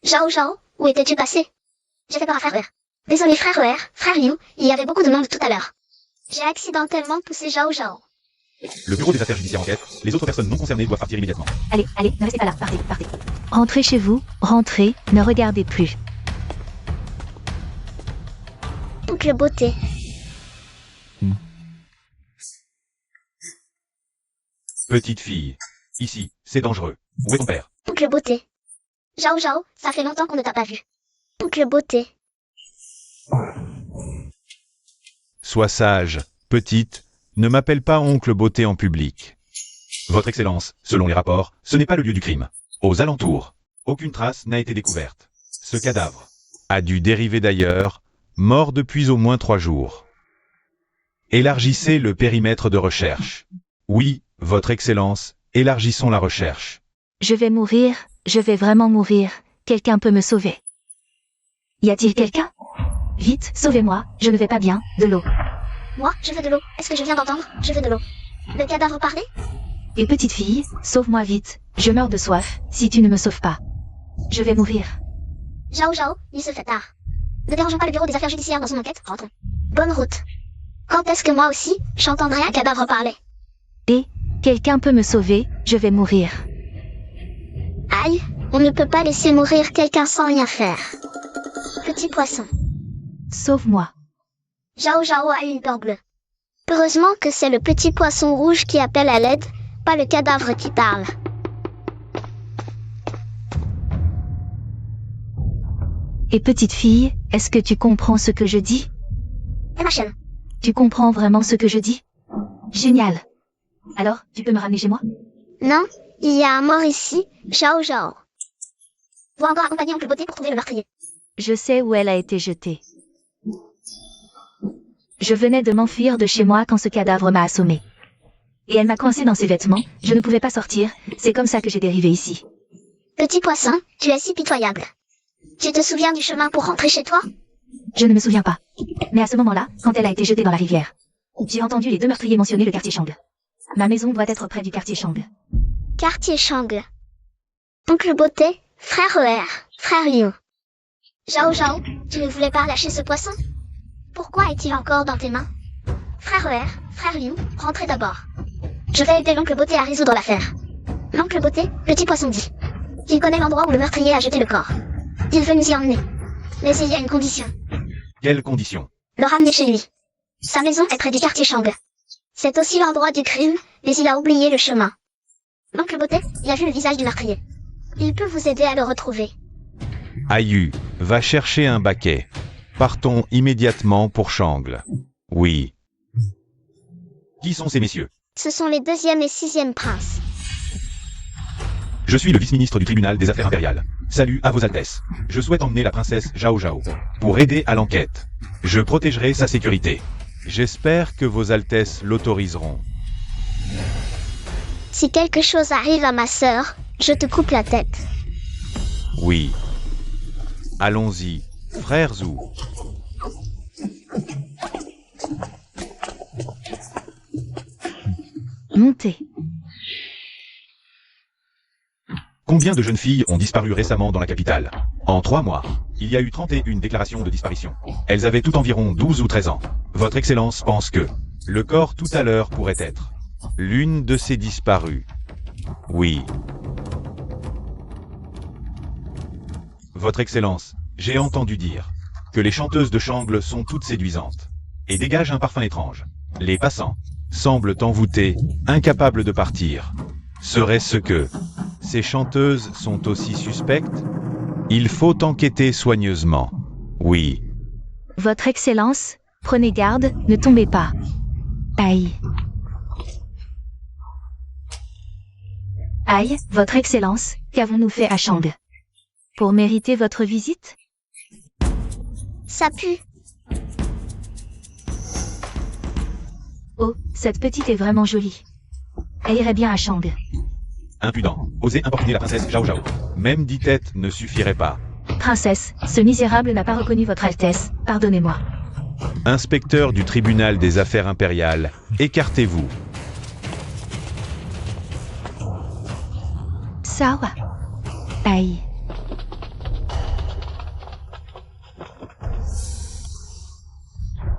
Zhao Zhao, où étais-tu passé? J'ai fait peur à frère Oer. Désolé frère Oer, frère Ryu, il y avait beaucoup de monde tout à l'heure. J'ai accidentellement poussé Zhao Zhao. Le bureau des affaires judiciaires enquête. Les autres personnes non concernées doivent partir immédiatement. Allez, ne restez pas là, partez. Rentrez chez vous, rentrez, ne regardez plus. Boucle beauté. Petite fille. Ici, c'est dangereux. Où est ton père? Boucle beauté. Zhao Zhao, ça fait longtemps qu'on ne t'a pas vu. Boucle beauté. Sois sage, petite, ne m'appelle pas oncle beauté en public. Votre Excellence, selon les rapports, ce n'est pas le lieu du crime. Aux alentours, aucune trace n'a été découverte. Ce cadavre a dû dériver d'ailleurs, mort depuis au moins 3 jours. Élargissez le périmètre de recherche. Oui, Votre Excellence, élargissons la recherche. Je vais mourir, je vais vraiment mourir. Quelqu'un peut me sauver. Y a-t-il quelqu'un? Vite, sauvez-moi, je ne vais pas bien, de l'eau. Moi, je veux de l'eau. Est-ce que je viens d'entendre? Je veux de l'eau. Le cadavre parlait? Et petite fille, sauve-moi vite. Je meurs de soif, si tu ne me sauves pas. Je vais mourir. Zhao Zhao, il se fait tard. Ne dérangeons pas le bureau des affaires judiciaires dans son enquête, rentrons. Bonne route. Quand est-ce que moi aussi, j'entendrai un cadavre parler? Et, quelqu'un peut me sauver, je vais mourir. Aïe, on ne peut pas laisser mourir quelqu'un sans rien faire. Petit poisson. Sauve-moi. Zhao Zhao a une peur bleue. Heureusement que c'est le petit poisson rouge qui appelle à l'aide, pas le cadavre qui parle. Et petite fille, est-ce que tu comprends ce que je dis? Et ma chaîne. Tu comprends vraiment ce que je dis? Génial. Alors, tu peux me ramener chez moi? Non, il y a un mort ici, Zhao Zhao. Dois encore accompagner Oncle Beauté pour trouver le meurtrier. Je sais où elle a été jetée. Je venais de m'enfuir de chez moi quand ce cadavre m'a assommé. Et elle m'a coincé dans ses vêtements, je ne pouvais pas sortir, c'est comme ça que j'ai dérivé ici. Petit poisson, tu es si pitoyable. Tu te souviens du chemin pour rentrer chez toi? Je ne me souviens pas. Mais à ce moment-là, quand elle a été jetée dans la rivière, j'ai entendu les deux meurtriers mentionner le quartier Shang. Ma maison doit être près du quartier Shang. Quartier Shang. Oncle Beauté, frère ER, frère Liu. Zhao Zhao, tu ne voulais pas lâcher ce poisson? Pourquoi est-il encore dans tes mains? Frère ER, frère Liu, rentrez d'abord. Je vais aider l'oncle Beauté à résoudre l'affaire. L'oncle Beauté, petit poisson dit. Il connaît l'endroit où le meurtrier a jeté le corps. Il veut nous y emmener. Mais il y a une condition. Quelle condition? Le ramener chez lui. Sa maison est près du quartier Shang. C'est aussi l'endroit du crime, mais il a oublié le chemin. L'oncle Beauté, il a vu le visage du meurtrier. Il peut vous aider à le retrouver. Ayu, va chercher un baquet. Partons immédiatement pour Changle. Oui. Qui sont ces messieurs? Ce sont les 2e et 6e princes. Je suis le vice-ministre du tribunal des affaires impériales. Salut à vos altesses. Je souhaite emmener la princesse Zhao Zhao pour aider à l'enquête. Je protégerai sa sécurité. J'espère que vos altesses l'autoriseront. Si quelque chose arrive à ma sœur, je te coupe la tête. Oui. Allons-y, frère Zhou. Montez. Combien de jeunes filles ont disparu récemment dans la capitale? En 3 mois, il y a eu 31 déclarations de disparition. Elles avaient tout environ 12 ou 13 ans. Votre Excellence pense que le corps tout à l'heure pourrait être L'une de ces disparues. Oui. Votre Excellence, j'ai entendu dire que les chanteuses de Changle sont toutes séduisantes et dégagent un parfum étrange. Les passants Semblent envoûtées, incapables de partir. Serait-ce que ces chanteuses sont aussi suspectes? Il faut enquêter soigneusement. Oui. Votre Excellence, prenez garde, ne tombez pas. Aïe. Aïe, Votre Excellence, qu'avons-nous fait à Shang? Pour mériter votre visite? Ça pue. Oh, cette petite est vraiment jolie. Elle irait bien à Shang. impudents, osez importuner la princesse Zhao Zhao. Même 10 têtes ne suffiraient pas. Princesse, ce misérable n'a pas reconnu votre Altesse, pardonnez-moi. Inspecteur du tribunal des affaires impériales, écartez-vous. Sawa. Aïe.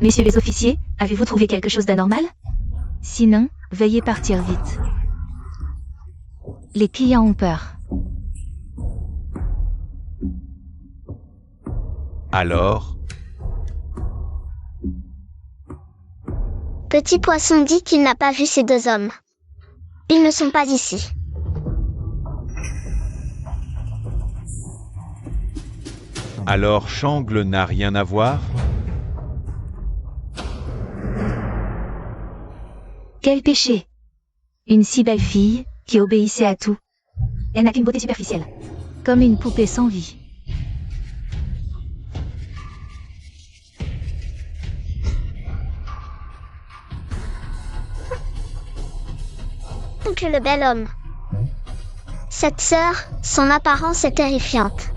Messieurs les officiers, avez-vous trouvé quelque chose d'anormal? Sinon, veuillez partir vite. Les clients ont peur. Alors, Petit Poisson dit qu'il n'a pas vu ces 2 hommes. Ils ne sont pas ici. alors Changle n'a rien à voir? Quel péché! Une si belle fille, qui obéissait à tout. Elle n'a qu'une beauté superficielle. Comme une poupée sans vie. Que le bel homme. Cette sœur, son apparence est terrifiante.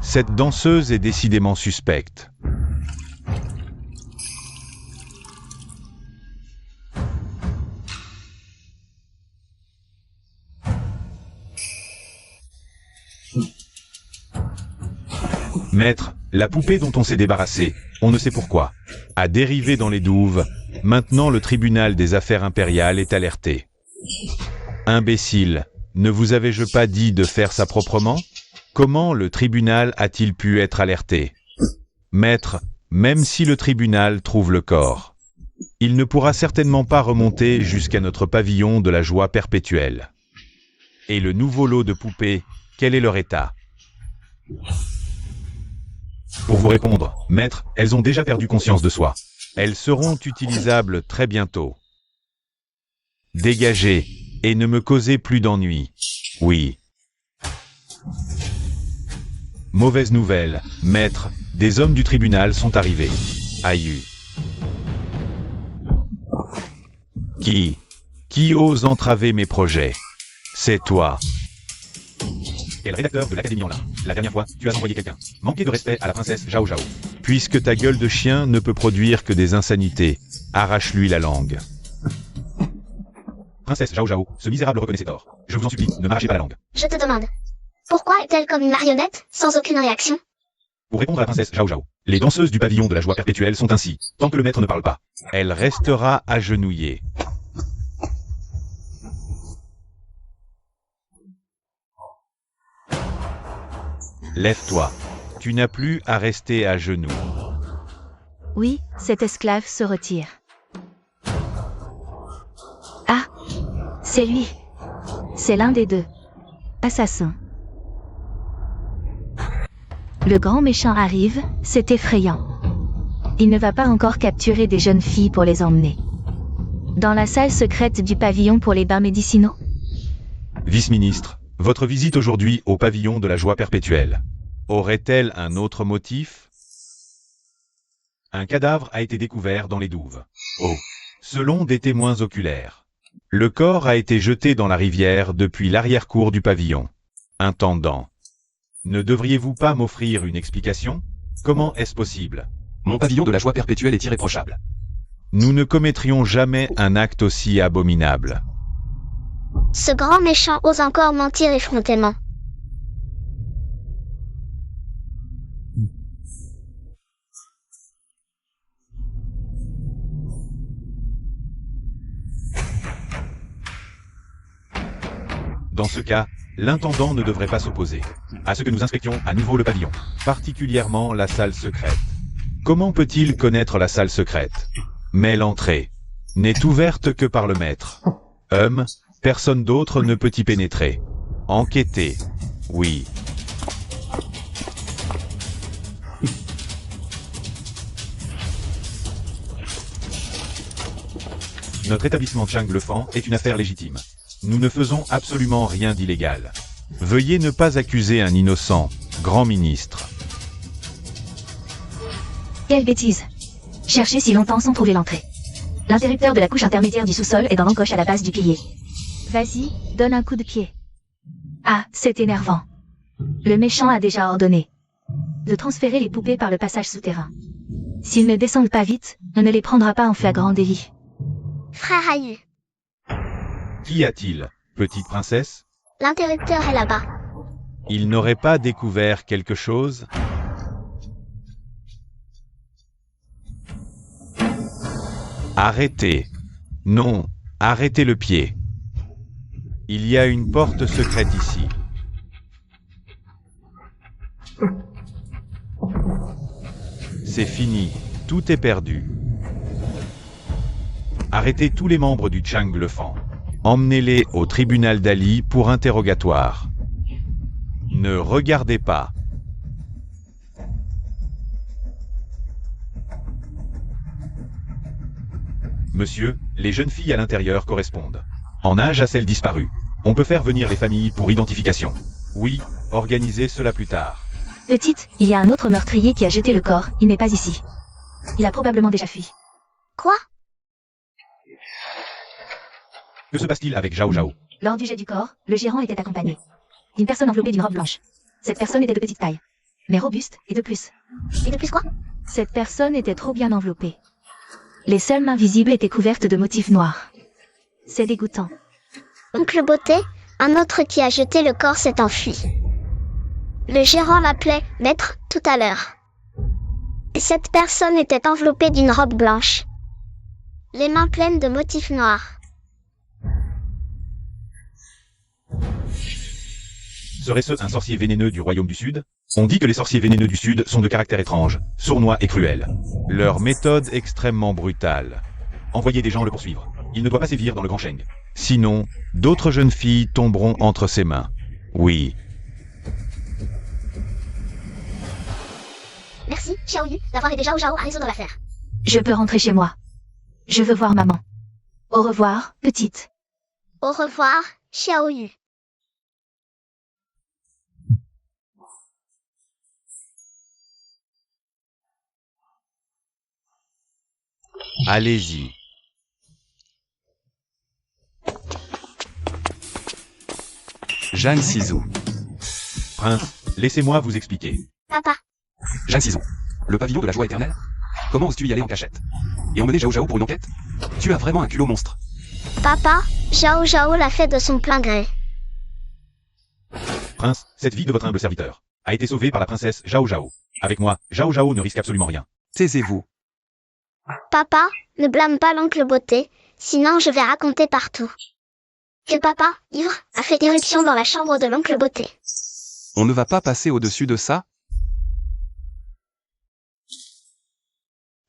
Cette danseuse est décidément suspecte. Maître, la poupée dont on s'est débarrassé, on ne sait pourquoi, A dérivé dans les douves. Maintenant le tribunal des affaires impériales est alerté. Imbécile, ne vous avais-je pas dit de faire ça proprement? Comment le tribunal a-t-il pu être alerté? Maître, même si le tribunal trouve le corps, il ne pourra certainement pas remonter jusqu'à notre pavillon de la joie perpétuelle. Et le nouveau lot de poupées, quel est leur état? Pour vous répondre, maître, elles ont déjà perdu conscience de soi. Elles seront utilisables très bientôt. Dégagez, et ne me causez plus d'ennuis. Oui. Mauvaise nouvelle, maître, des hommes du tribunal sont arrivés. Aïe. Qui? Qui ose entraver mes projets? C'est toi. Quel rédacteur de l'Académie en lin. La dernière fois, tu as envoyé quelqu'un. Manquer de respect à la princesse Zhao Zhao. Puisque ta gueule de chien ne peut produire que des insanités, arrache-lui la langue. Princesse Zhao Zhao, ce misérable reconnaît ses torts. Je vous en supplie, ne m'arrachez pas la langue. Je te demande. Pourquoi est-elle comme une marionnette, sans aucune réaction? Pour répondre à la princesse Zhao Zhao, les danseuses du pavillon de la joie perpétuelle sont ainsi, tant que le maître ne parle pas. Elle restera agenouillée. Lève-toi. Tu n'as plus à rester à genoux. Oui, cet esclave se retire. Ah, c'est lui. C'est l'un des deux. Assassin. Le grand méchant arrive, c'est effrayant. Il ne va pas encore capturer des jeunes filles pour les emmener dans la salle secrète du pavillon pour les bains médicinaux? Vice-ministre, votre visite aujourd'hui au pavillon de la joie perpétuelle aurait-elle un autre motif? Un cadavre a été découvert dans les douves. Oh, selon des témoins oculaires. Le corps a été jeté dans la rivière depuis l'arrière-cour du pavillon. Intendant, ne devriez-vous pas m'offrir une explication? Comment est-ce possible? Mon pavillon de la joie perpétuelle est irréprochable. Nous ne commettrions jamais un acte aussi abominable. Ce grand méchant ose encore mentir effrontément. Dans ce cas, l'intendant ne devrait pas s'opposer à ce que nous inspections à nouveau le pavillon. Particulièrement la salle secrète. Comment peut-il connaître la salle secrète? Mais l'entrée n'est ouverte que par le maître. Personne d'autre ne peut y pénétrer. Enquêter. Oui. Notre établissement Chang Le Fan est une affaire légitime. Nous ne faisons absolument rien d'illégal. Veuillez ne pas accuser un innocent, grand ministre. Quelle bêtise. Chercher si longtemps sans trouver l'entrée. L'interrupteur de la couche intermédiaire du sous-sol est dans l'encoche à la base du pilier. Vas-y, donne un coup de pied. Ah, c'est énervant. Le méchant a déjà ordonné de transférer les poupées par le passage souterrain. S'ils ne descendent pas vite, on ne les prendra pas en flagrant délit. Frère Ayu, Qu'y a-t-il, petite princesse? l'interrupteur est là-bas. Il n'aurait pas découvert quelque chose? Arrêtez. Non, arrêtez le pied. Il y a une porte secrète ici. C'est fini, tout est perdu. Arrêtez tous les membres du Chang Le Fan. Emmenez-les au tribunal d'Ali pour interrogatoire. Ne regardez pas. Monsieur, les jeunes filles à l'intérieur correspondent en âge à celles disparues. On peut faire venir les familles pour identification. Oui, organisez cela plus tard. Petite, il y a un autre meurtrier qui a jeté le corps, il n'est pas ici. Il a probablement déjà fui. Quoi? Que se passe-t-il avec Zhao Zhao? Lors du jet du corps, le gérant était accompagné d'une personne enveloppée d'une robe blanche. Cette personne était de petite taille, mais robuste et de plus. Et de plus quoi? Cette personne était trop bien enveloppée. Les seules mains visibles étaient couvertes de motifs noirs. C'est dégoûtant. Oncle Beauté, un autre qui a jeté le corps s'est enfui. Le gérant l'appelait maître tout à l'heure. Et cette personne était enveloppée d'une robe blanche. Les mains pleines de motifs noirs. Serait-ce un sorcier vénéneux du royaume du Sud? On dit que les sorciers vénéneux du Sud sont de caractère étrange, sournois et cruels. Leur méthode extrêmement brutale. Envoyez des gens le poursuivre. Il ne doit pas sévir dans le Grand Sheng. Sinon, d'autres jeunes filles tomberont entre ses mains. Oui. Merci, Xiaoyu, d'avoir aidé Zhao Zhao à résoudre l'affaire. Je peux rentrer chez moi. Je veux voir maman. Au revoir, petite. Au revoir, Xiaoyu. Allez-y. Jeanne Sizou. Prince, laissez-moi vous expliquer. Papa, Jeanne Sizou. Le pavillon de la joie éternelle? Comment oses-tu y aller en cachette? Et emmener Zhao Zhao pour une enquête? Tu as vraiment un culot monstre. papa, Zhao Zhao l'a fait de son plein gré. Prince, cette vie de votre humble serviteur a été sauvée par la princesse Zhao Zhao. Avec moi, Zhao Zhao ne risque absolument rien. Taisez-vous. Papa, ne blâme pas l'oncle Beauté, sinon je vais raconter partout. Que papa, ivre, a fait irruption dans la chambre de l'oncle Beauté. On ne va pas passer au-dessus de ça?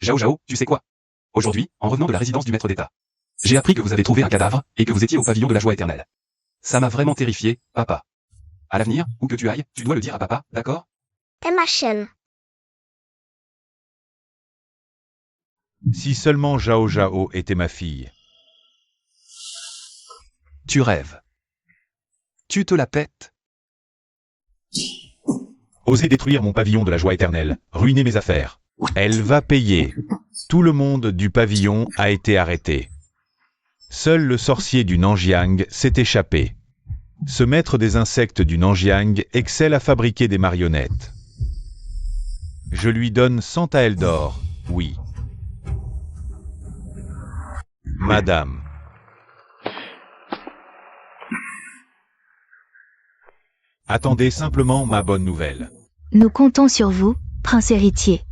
Zhao Zhao, tu sais quoi? Aujourd'hui, en revenant de la résidence du maître d'État, j'ai appris que vous avez trouvé un cadavre, et que vous étiez au pavillon de la joie éternelle. Ça m'a vraiment terrifié, papa. À l'avenir, où que tu ailles, tu dois le dire à papa, d'accord? Et ma chaîne. Si seulement Zhao Zhao était ma fille. Tu rêves. Tu te la pètes. Osez détruire mon pavillon de la joie éternelle, ruiner mes affaires. Elle va payer. Tout le monde du pavillon a été arrêté. Seul le sorcier du Nanjiang s'est échappé. Ce maître des insectes du Nanjiang excelle à fabriquer des marionnettes. Je lui donne 100 taels d'or, oui. Madame. Attendez simplement ma bonne nouvelle. Nous comptons sur vous, prince héritier.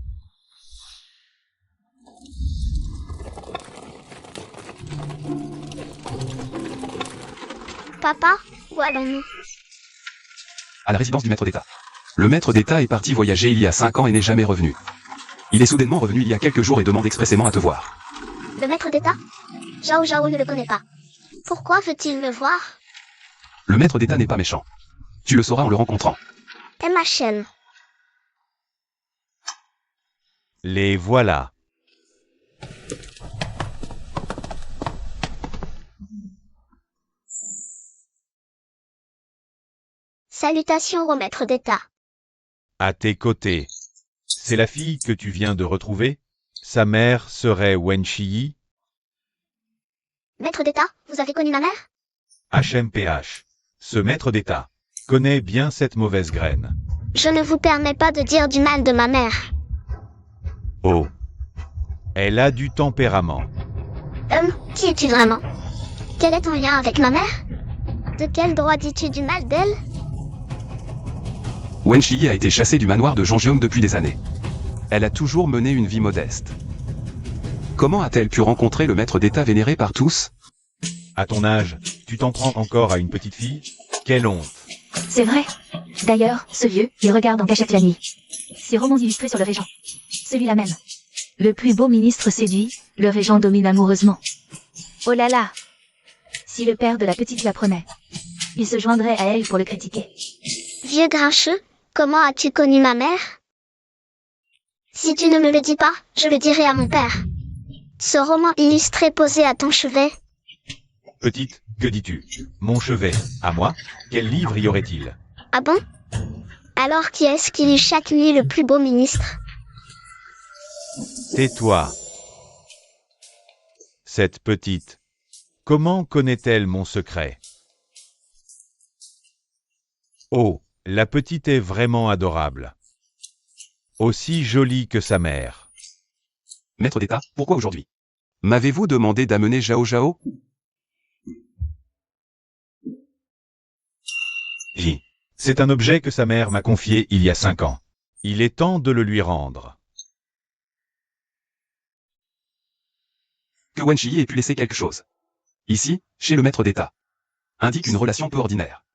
Papa, où allons-nous? À la résidence du maître d'État. Le maître d'État est parti voyager il y a 5 ans et n'est jamais revenu. Il est soudainement revenu il y a quelques jours et demande expressément à te voir. Le maître d'État? Zhao Zhao ne le connaît pas. Pourquoi veut-il me voir? Le maître d'État n'est pas méchant. Tu le sauras en le rencontrant. Et ma chaîne. Les voilà. Salutations au maître d'État. À tes côtés. C'est la fille que tu viens de retrouver? Sa mère serait Wen Shiyi? Maître d'État, vous avez connu ma mère? HMPH. Ce maître d'État connaît bien cette mauvaise graine. Je ne vous permets pas de dire du mal de ma mère. Oh. Elle a du tempérament. Qui es-tu vraiment? Quel est ton lien avec ma mère? De quel droit dis-tu du mal d'elle? Wen Shiyi a été chassée du manoir de Zhangjiang depuis des années. Elle a toujours mené une vie modeste. Comment a-t-elle pu rencontrer le maître d'État vénéré par tous? À ton âge, tu t'en prends encore à une petite fille? Quelle honte! C'est vrai. D'ailleurs, ce vieux, il regarde en cachette la nuit. Ses romans illustrés sur le régent. Celui-là même. Le plus beau ministre séduit, le régent domine amoureusement. Oh là là! Si le père de la petite l'apprenait, il se joindrait à elle pour le critiquer. Vieux grincheux, comment as-tu connu ma mère? Si tu ne me le dis pas, je le dirai à mon père. Ce roman illustré posé à ton chevet. Petite, que dis-tu? Mon chevet, à moi? Quel livre y aurait-il? Ah bon? Alors qui est-ce qui lit chaque nuit le plus beau ministre? Tais-toi. Cette petite. Comment connaît-elle mon secret? Oh, la petite est vraiment adorable. Aussi jolie que sa mère. Maître d'État, pourquoi aujourd'hui? M'avez-vous demandé d'amener Zhao Zhao? C'est un objet que sa mère m'a confié il y a 5 ans. Il est temps de le lui rendre. Que Wen Shiyi ait pu laisser quelque chose. Ici, chez le maître d'État. Indique une relation peu ordinaire.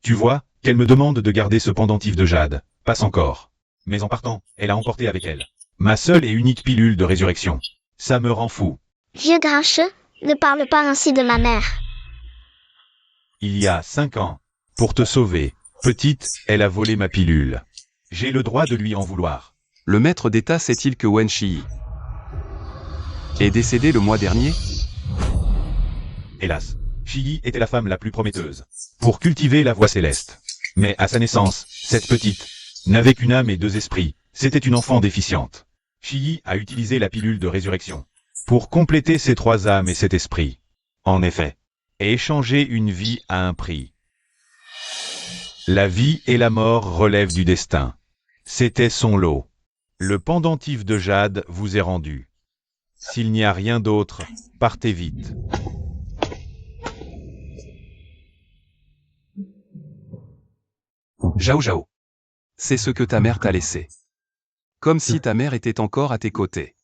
Tu vois, qu'elle me demande de garder ce pendentif de jade. Passe encore. Mais en partant, elle a emporté avec elle ma seule et unique pilule de résurrection. Ça me rend fou. Vieux grincheux, ne parle pas ainsi de ma mère. Il y a 5 ans, Pour te sauver, petite, elle a volé ma pilule. j'ai le droit de lui en vouloir. Le maître d'État sait-il que Wen Shiyi est décédé le mois dernier? Hélas, Shiyi était la femme la plus prometteuse pour cultiver la voie céleste. Mais à sa naissance, cette petite n'avait qu'une âme et 2 esprits. C'était une enfant déficiente. Shiyi a utilisé la pilule de résurrection Pour compléter ces 3 âmes et cet esprit. En effet, Et échanger une vie à un prix. La vie et la mort relèvent du destin. C'était son lot. Le pendentif de jade vous est rendu. S'il n'y a rien d'autre, partez vite. Zhao Zhao. C'est ce que ta mère t'a laissé. Comme si ta mère était encore à tes côtés.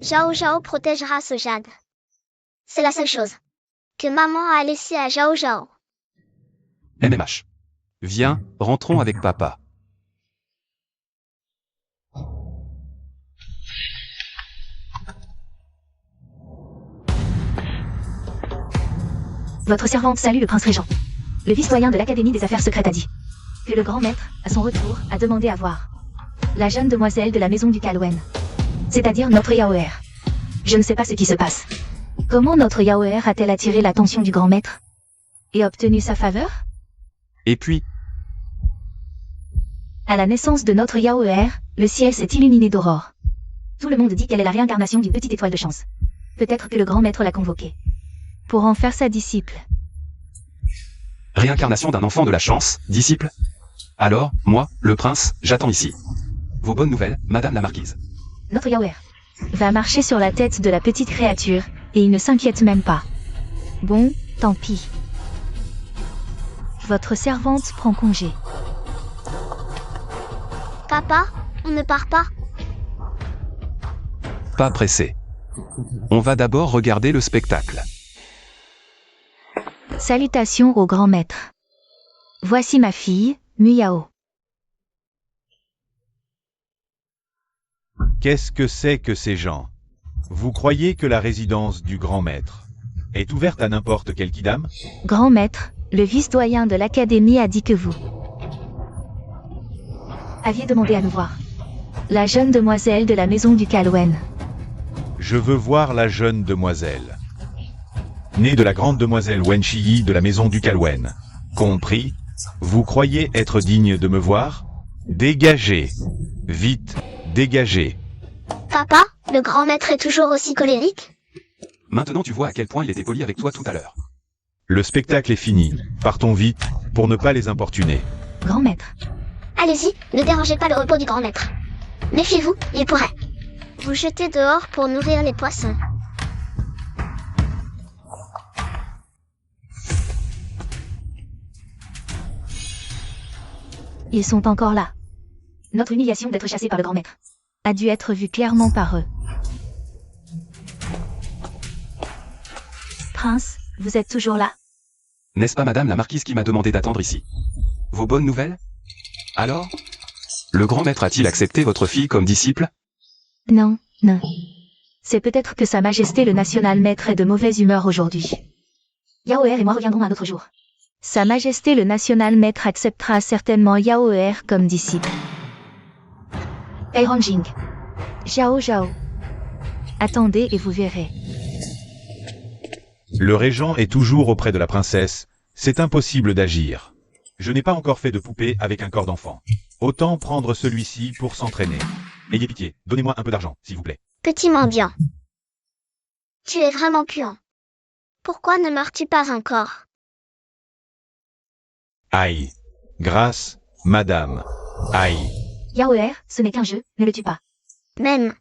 Zhao Zhao protégera ce jade. C'est la seule chose que maman a laissée à Zhao Zhao. MMH. Viens, rentrons avec papa. Votre servante salue le prince régent. Le vice-doyen de l'Académie des affaires secrètes a dit que le grand maître, à son retour, a demandé à voir la jeune demoiselle de la maison du Calwen, c'est-à-dire notre Yaoer. Je ne sais pas ce qui se passe. Comment notre Yaoer a-t-elle attiré l'attention du grand maître et obtenu sa faveur? Et puis, À la naissance de notre Yaoer, le ciel s'est illuminé d'aurore. Tout le monde dit qu'elle est la réincarnation d'une petite étoile de chance. Peut-être que le grand maître l'a convoquée Pour en faire sa disciple. réincarnation d'un enfant de la chance, disciple. Alors, moi, le prince, j'attends ici. Vos bonnes nouvelles, madame la marquise. Notre Yaoer. Va marcher sur la tête de la petite créature, et il ne s'inquiète même pas. Bon, tant pis. Votre servante prend congé. Papa, on ne part pas. Pas pressé. On va d'abord regarder le spectacle. Salutations au grand maître. Voici ma fille, Muyao. Qu'est-ce que c'est que ces gens? Vous croyez que la résidence du grand maître est ouverte à n'importe quel kidam? Grand maître, le vice-doyen de l'académie a dit que vous Aviez demandé à nous voir. la jeune demoiselle de la maison du Calwen. Je veux voir la jeune demoiselle. Née de la grande demoiselle Wen Shiyi de la maison du Calwen. Compris? Vous croyez être digne de me voir? Dégagez! Vite, dégagez! Papa, le grand maître est toujours aussi colérique? Maintenant tu vois à quel point il était poli avec toi tout à l'heure. Le spectacle est fini. Partons vite, pour ne pas les importuner. Grand maître. Allez-y, ne dérangez pas le repos du grand maître. Méfiez-vous, il pourrait vous jeter dehors pour nourrir les poissons. Ils sont encore là. Notre humiliation d'être chassé par le grand maître A dû être vu clairement par eux. Prince, vous êtes toujours là? N'est-ce pas madame la marquise qui m'a demandé d'attendre ici? Vos bonnes nouvelles? Alors? Le grand maître a-t-il accepté votre fille comme disciple? Non, non. C'est peut-être que Sa Majesté le National Maître est de mauvaise humeur aujourd'hui. Yaoer et moi reviendrons un autre jour. Sa Majesté le National Maître acceptera certainement Yaoer comme disciple. Eiron Jing. Zhao Zhao. Attendez et vous verrez. Le régent est toujours auprès de la princesse. C'est impossible d'agir. Je n'ai pas encore fait de poupée avec un corps d'enfant. Autant prendre celui-ci pour s'entraîner. Ayez pitié, donnez-moi un peu d'argent, s'il vous plaît. Petit mendiant. Tu es vraiment puant. Pourquoi ne meurs-tu pas encore? Aïe. Grâce, madame. Aïe. Yaoer, ce n'est qu'un jeu, ne le tue pas. Même.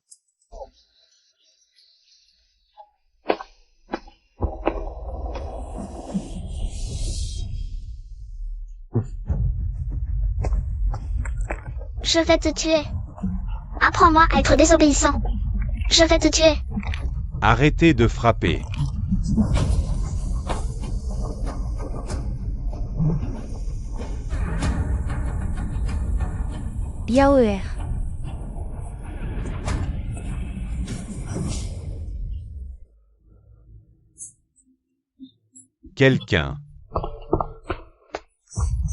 Je vais te tuer. Apprends-moi à être désobéissant. Je vais te tuer. Arrêtez de frapper. Yaoer. Quelqu'un.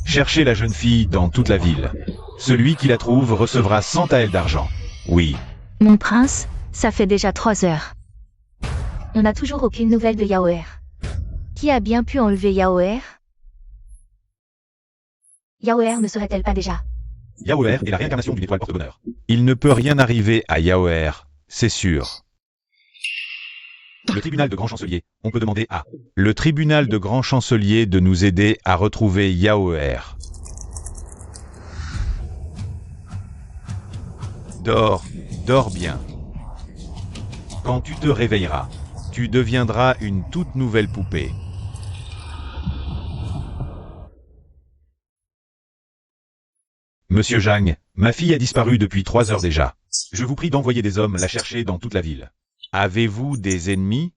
Cherchez la jeune fille dans toute la ville. Celui qui la trouve recevra 100 taels d'argent. Oui. Mon prince, ça fait déjà 3 heures. On n'a toujours aucune nouvelle de Yaoer. Qui a bien pu enlever Yaoer? Yaoer ne serait-elle pas déjà? Yaoer est la réincarnation d'une étoile porte-bonheur. Il ne peut rien arriver à Yaoer, c'est sûr. Le tribunal de grand chancelier, on peut demander à Le tribunal de grand chancelier de nous aider à retrouver Yaoer. Dors, dors bien. Quand tu te réveilleras, tu deviendras une toute nouvelle poupée. Monsieur Zhang, ma fille a disparu depuis 3 heures déjà. Je vous prie d'envoyer des hommes la chercher dans toute la ville. Avez-vous des ennemis?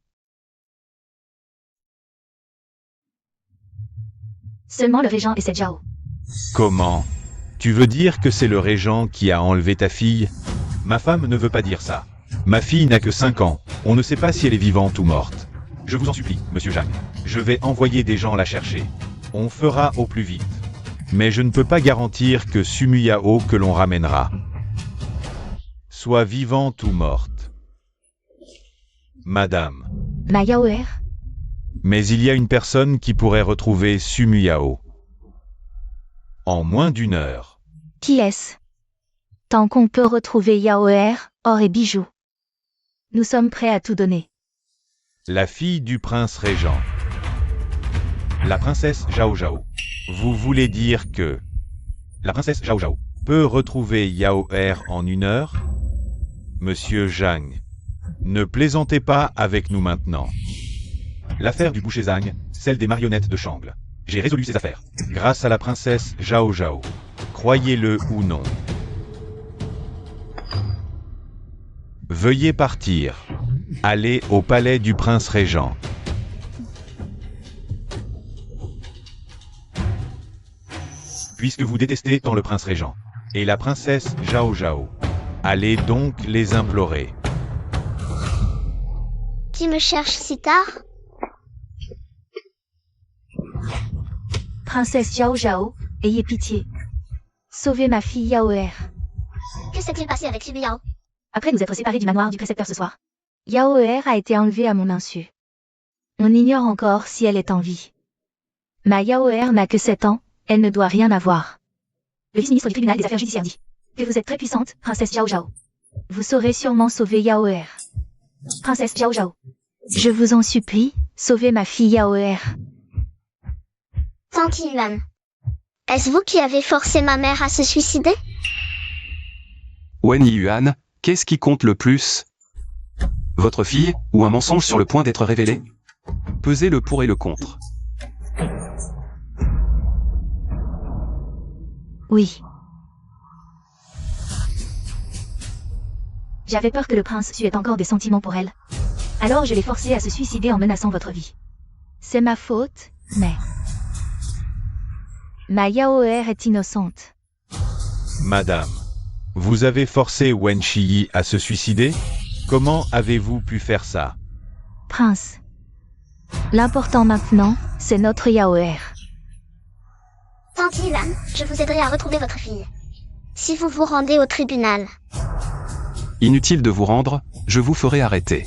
Seulement le régent et cette Zhao. Comment? Tu veux dire que c'est le régent qui a enlevé ta fille? Ma femme ne veut pas dire ça. Ma fille n'a que 5 ans. On ne sait pas si elle est vivante ou morte. Je vous en supplie, monsieur Zhang. Je vais envoyer des gens la chercher. On fera au plus vite. Mais je ne peux pas garantir que Sumu Yao que l'on ramènera soit vivante ou morte. Madame. Ma Yaoer? Mais il y a une personne qui pourrait retrouver Sumu Yao. En moins d'1 heure. Qui est-ce? Tant qu'on peut retrouver Yaoer, or et bijoux. Nous sommes prêts à tout donner. La fille du prince régent. La princesse Zhao Zhao. Vous voulez dire que La princesse Zhao Zhao peut retrouver Yaoer en 1 heure? Monsieur Zhang, ne plaisantez pas avec nous maintenant. L'affaire du boucher Zhang, celle des marionnettes de Shangl. J'ai résolu ces affaires. Grâce à la princesse Zhao Zhao. Croyez-le ou non. Veuillez partir. Allez au palais du prince régent. Puisque vous détestez tant le prince régent Et la princesse Zhao Zhao. Allez donc les implorer. Qui me cherche si tard? Princesse Zhao Zhao, ayez pitié. Sauvez ma fille Yaoer. Que s'est-il passé avec Sumu Yao? Après nous être séparés du manoir du précepteur ce soir. Yaoer a été enlevée à mon insu. On ignore encore si elle est en vie. Ma Yaoer n'a que 7 ans, elle ne doit rien avoir. Le vice-ministre du tribunal des affaires judiciaires dit que vous êtes très puissante, princesse Zhao Zhao. Vous saurez sûrement sauver Yaoer. Princesse Zhao Zhao. Je vous en supplie, sauvez ma fille Yaoer. Tante Yuan. Est-ce vous qui avez forcé ma mère à se suicider? Wen Yuan, qu'est-ce qui compte le plus? Votre fille, ou un mensonge sur le point d'être révélé? Pesez le pour et le contre. Oui. J'avais peur que le prince ait encore des sentiments pour elle. Alors je l'ai forcé à se suicider en menaçant votre vie. C'est ma faute, mais... Ma Yaoer est innocente. Madame, vous avez forcé Wen Shiyi à se suicider? Comment avez-vous pu faire ça? Prince. L'important maintenant, c'est notre Yaoer. Tante Yuan, je vous aiderai à retrouver votre fille. Si vous vous rendez au tribunal. Inutile de vous rendre, je vous ferai arrêter.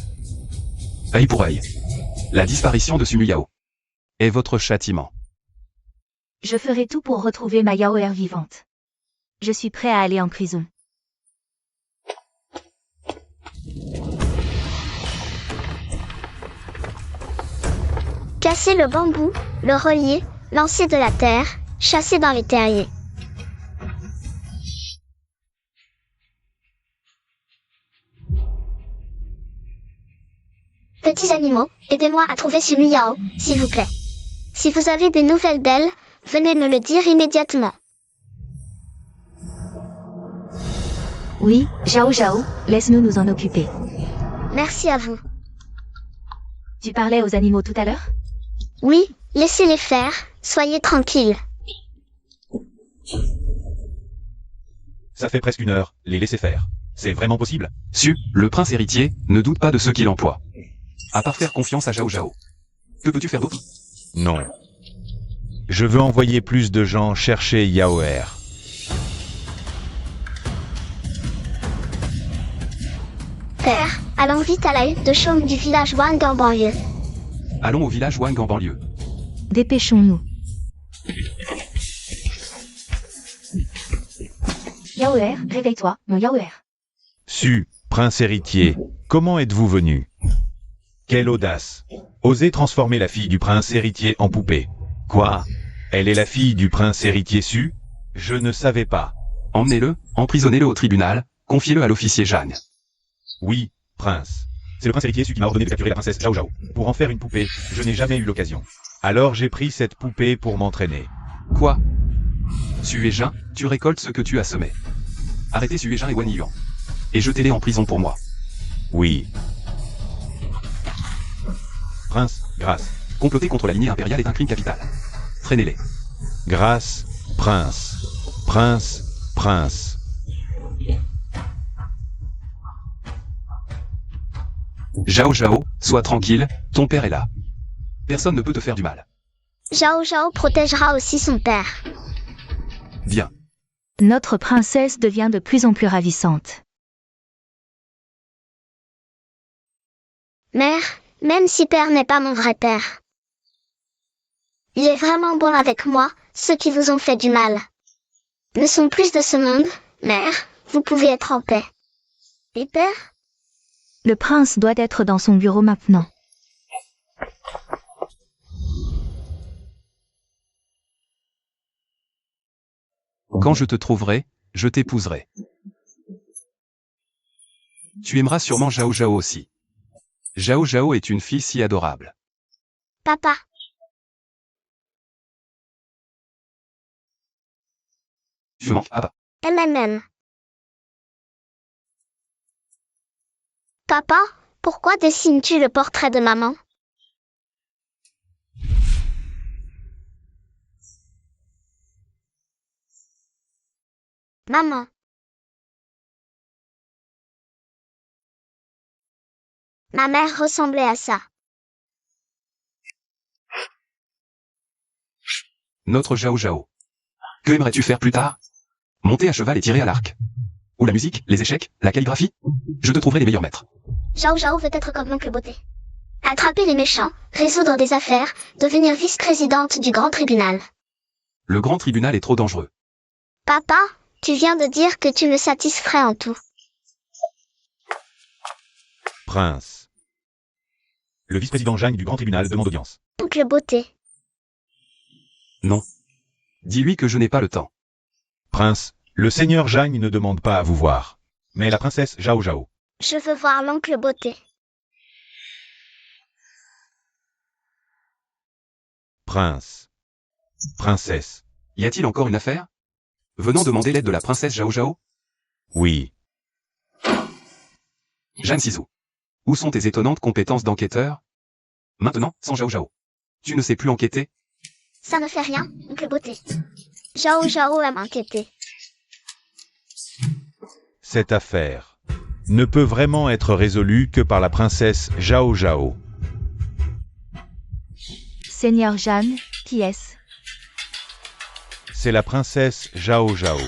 Œil pour œil. La disparition de Sumu Yao est votre châtiment. Je ferai tout pour retrouver ma Yaoer vivante. Je suis prêt à aller en prison. Casser le bambou, le relier, lancer de la terre, chasser dans les terriers. Petits animaux, aidez-moi à trouver Sumu Yao, s'il vous plaît. Si vous avez des nouvelles d'elle, venez me le dire immédiatement. Oui, Zhao Zhao, laisse-nous nous en occuper. Merci à vous. Tu parlais aux animaux tout à l'heure? Oui, laissez-les faire, soyez tranquilles. Ça fait presque 1 heure, les laisser faire. C'est vraiment possible? Su, le prince héritier, ne doute pas de ce qu'il emploie. À part faire confiance à Zhao Zhao. Que peux-tu faire d'autre? Non. Je veux envoyer plus de gens chercher Yaoer. Père, allons vite à la hutte de chaume du village Wang en banlieue. Allons au village Wang en banlieue. Dépêchons-nous. Yaoer, réveille-toi, mon Yaoer. Su, prince héritier, comment êtes-vous venu? Quelle audace! Oser transformer la fille du prince héritier en poupée. Quoi? Elle est la fille du prince héritier Su? Je ne savais pas. Emmenez-le, emprisonnez-le au tribunal, confiez-le à l'officier Jeanne. Oui, prince. C'est le prince héritier Su qui m'a ordonné de capturer la princesse Zhao Zhao. Pour en faire une poupée, je n'ai jamais eu l'occasion. Alors j'ai pris cette poupée pour m'entraîner. Quoi? Su et Jean, tu récoltes ce que tu as semé. Arrêtez Su et Jean et Wang Yuan. Et jetez-les en prison pour moi. Oui. Prince, grâce. Comploter contre la lignée impériale est un crime capital. Traînez-les. Grâce, prince. Prince, prince. Zhao Zhao, sois tranquille, ton père est là. Personne ne peut te faire du mal. Zhao Zhao protégera aussi son père. Bien. Notre princesse devient de plus en plus ravissante. Mère, même si père n'est pas mon vrai père. Il est vraiment bon avec moi, ceux qui vous ont fait du mal ne sont plus de ce monde, mère, vous pouvez être en paix. Et père? Le prince doit être dans son bureau maintenant. Quand je te trouverai, je t'épouserai. Tu aimeras sûrement Zhao Zhao aussi. Zhao Zhao est une fille si adorable. Papa. Je m'en papa. MMM. Papa, pourquoi dessines-tu le portrait de maman? Maman. Ma mère ressemblait à ça. Notre Zhao Zhao. Que aimerais-tu faire plus tard? Monter à cheval et tirer à l'arc. Ou la musique, les échecs, la calligraphie? Je te trouverai les meilleurs maîtres. Zhao Zhao veut être comme l'oncle Beauté. Attraper les méchants, résoudre des affaires, devenir vice-présidente du grand tribunal. Le grand tribunal est trop dangereux. Papa, tu viens de dire que tu me satisferais en tout. Prince. Le vice-président Zhang du grand tribunal demande audience. Oncle Beauté. Non. Dis-lui que je n'ai pas le temps. Prince, le seigneur Zhang ne demande pas à vous voir. Mais la princesse Zhao Zhao. Je veux voir l'oncle Beauté. Prince. Princesse. Y a-t-il encore une affaire? Venons demander l'aide de la princesse Zhao Zhao? Oui. Jeanne Sizou. Où sont tes étonnantes compétences d'enquêteur? Maintenant, sans Zhao Zhao. Tu ne sais plus enquêter? Ça ne fait rien, oncle Beauté. Zhao Zhao aime enquêter. Cette affaire ne peut vraiment être résolue que par la princesse Zhao Zhao. Seigneur Jeanne, qui est-ce? C'est la princesse Zhao Zhao.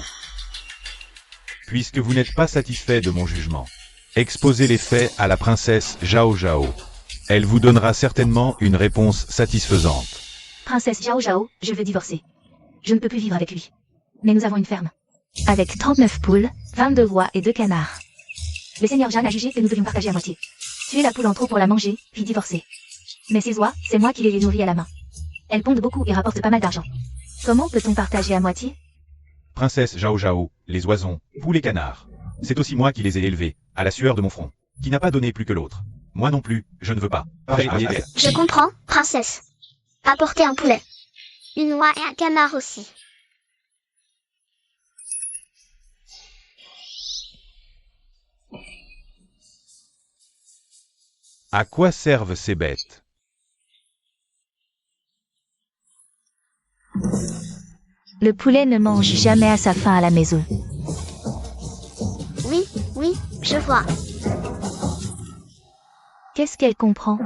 Puisque vous n'êtes pas satisfait de mon jugement, exposez les faits à la princesse Zhao Zhao. Elle vous donnera certainement une réponse satisfaisante. Princesse Zhao Zhao, je veux divorcer. Je ne peux plus vivre avec lui. Mais nous avons une ferme. Avec 39 poules, 22 oies et 2 canards. Le seigneur Jeanne a jugé que nous devions partager à moitié. Tuer la poule en trop pour la manger, puis divorcer. Mais ces oies, c'est moi qui les nourris à la main. Elles pondent beaucoup et rapportent pas mal d'argent. Comment peut-on partager à moitié? Princesse Zhao Zhao, les oisons, poules et canards. C'est aussi moi qui les ai élevés, à la sueur de mon front. Qui n'a pas donné plus que l'autre. Moi non plus, je ne veux pas. Je comprends, princesse. Apportez un poulet. Une oie et un canard aussi. À quoi servent ces bêtes? Le poulet ne mange jamais à sa faim à la maison. Oui, oui, je vois. Qu'est-ce qu'elle comprend?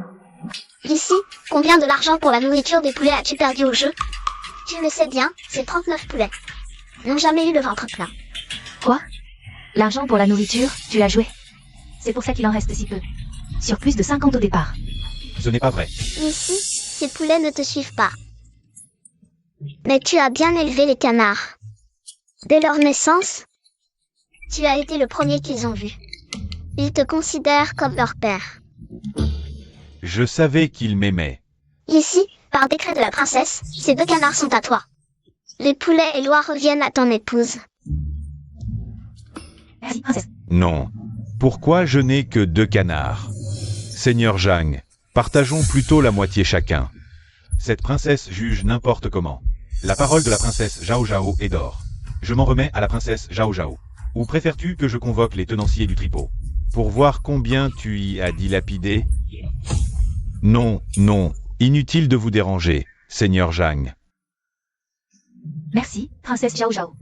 Ici, combien de l'argent pour la nourriture des poulets as-tu perdu au jeu? Tu le sais bien, c'est 39 poulets. N'ont jamais eu le ventre plein. Quoi? L'argent pour la nourriture, tu l'as joué. C'est pour ça qu'il en reste si peu. Sur plus de 50 au départ. Ce n'est pas vrai. Ici, ces poulets ne te suivent pas. Mais tu as bien élevé les canards. Dès leur naissance, tu as été le premier qu'ils ont vu. Ils te considèrent comme leur père. Je savais qu'il m'aimait. Ici, par décret de la princesse, ces 2 canards sont à toi. Les poulets et l'oie reviennent à ton épouse. Merci, princesse. Non. Pourquoi je n'ai que 2 canards? Seigneur Zhang, partageons plutôt la moitié chacun. Cette princesse juge n'importe comment. La parole de la princesse Zhao Zhao est d'or. Je m'en remets à la princesse Zhao Zhao. Ou préfères-tu que je convoque les tenanciers du tripot pour voir combien tu y as dilapidé? Non, non, inutile de vous déranger, Seigneur Zhang. Merci, princesse Zhao Zhao.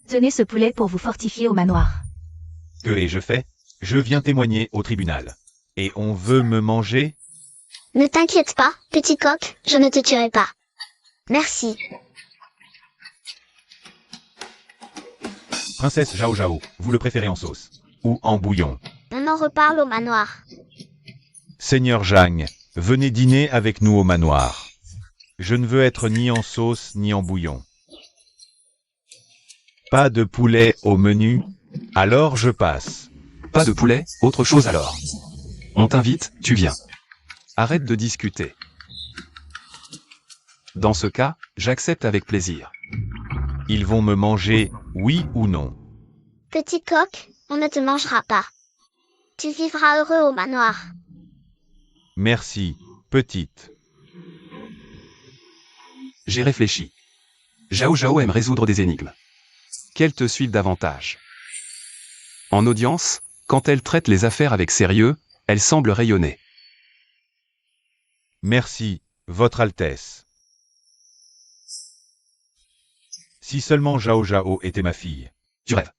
Tenez ce poulet pour vous fortifier au manoir. Que ai-je fait? Je viens témoigner au tribunal. Et on veut me manger? Ne t'inquiète pas, petit coq, je ne te tuerai pas. Merci. Princesse Zhao Zhao, vous le préférez en sauce ou en bouillon? On en reparle au manoir. Seigneur Zhang, venez dîner avec nous au manoir. Je ne veux être ni en sauce ni en bouillon. Pas de poulet au menu? Alors je passe. Pas de poulet, autre chose alors. On t'invite, tu viens. Arrête de discuter. Dans ce cas, j'accepte avec plaisir. Ils vont me manger, oui ou non? Petit coq, on ne te mangera pas. Tu vivras heureux au manoir. Merci, petite. J'ai réfléchi. Zhao Zhao aime résoudre des énigmes. Qu'elle te suive davantage. En audience, quand elle traite les affaires avec sérieux, elle semble rayonner. Merci, Votre Altesse. Si seulement Zhao Zhao était ma fille. Tu rêves.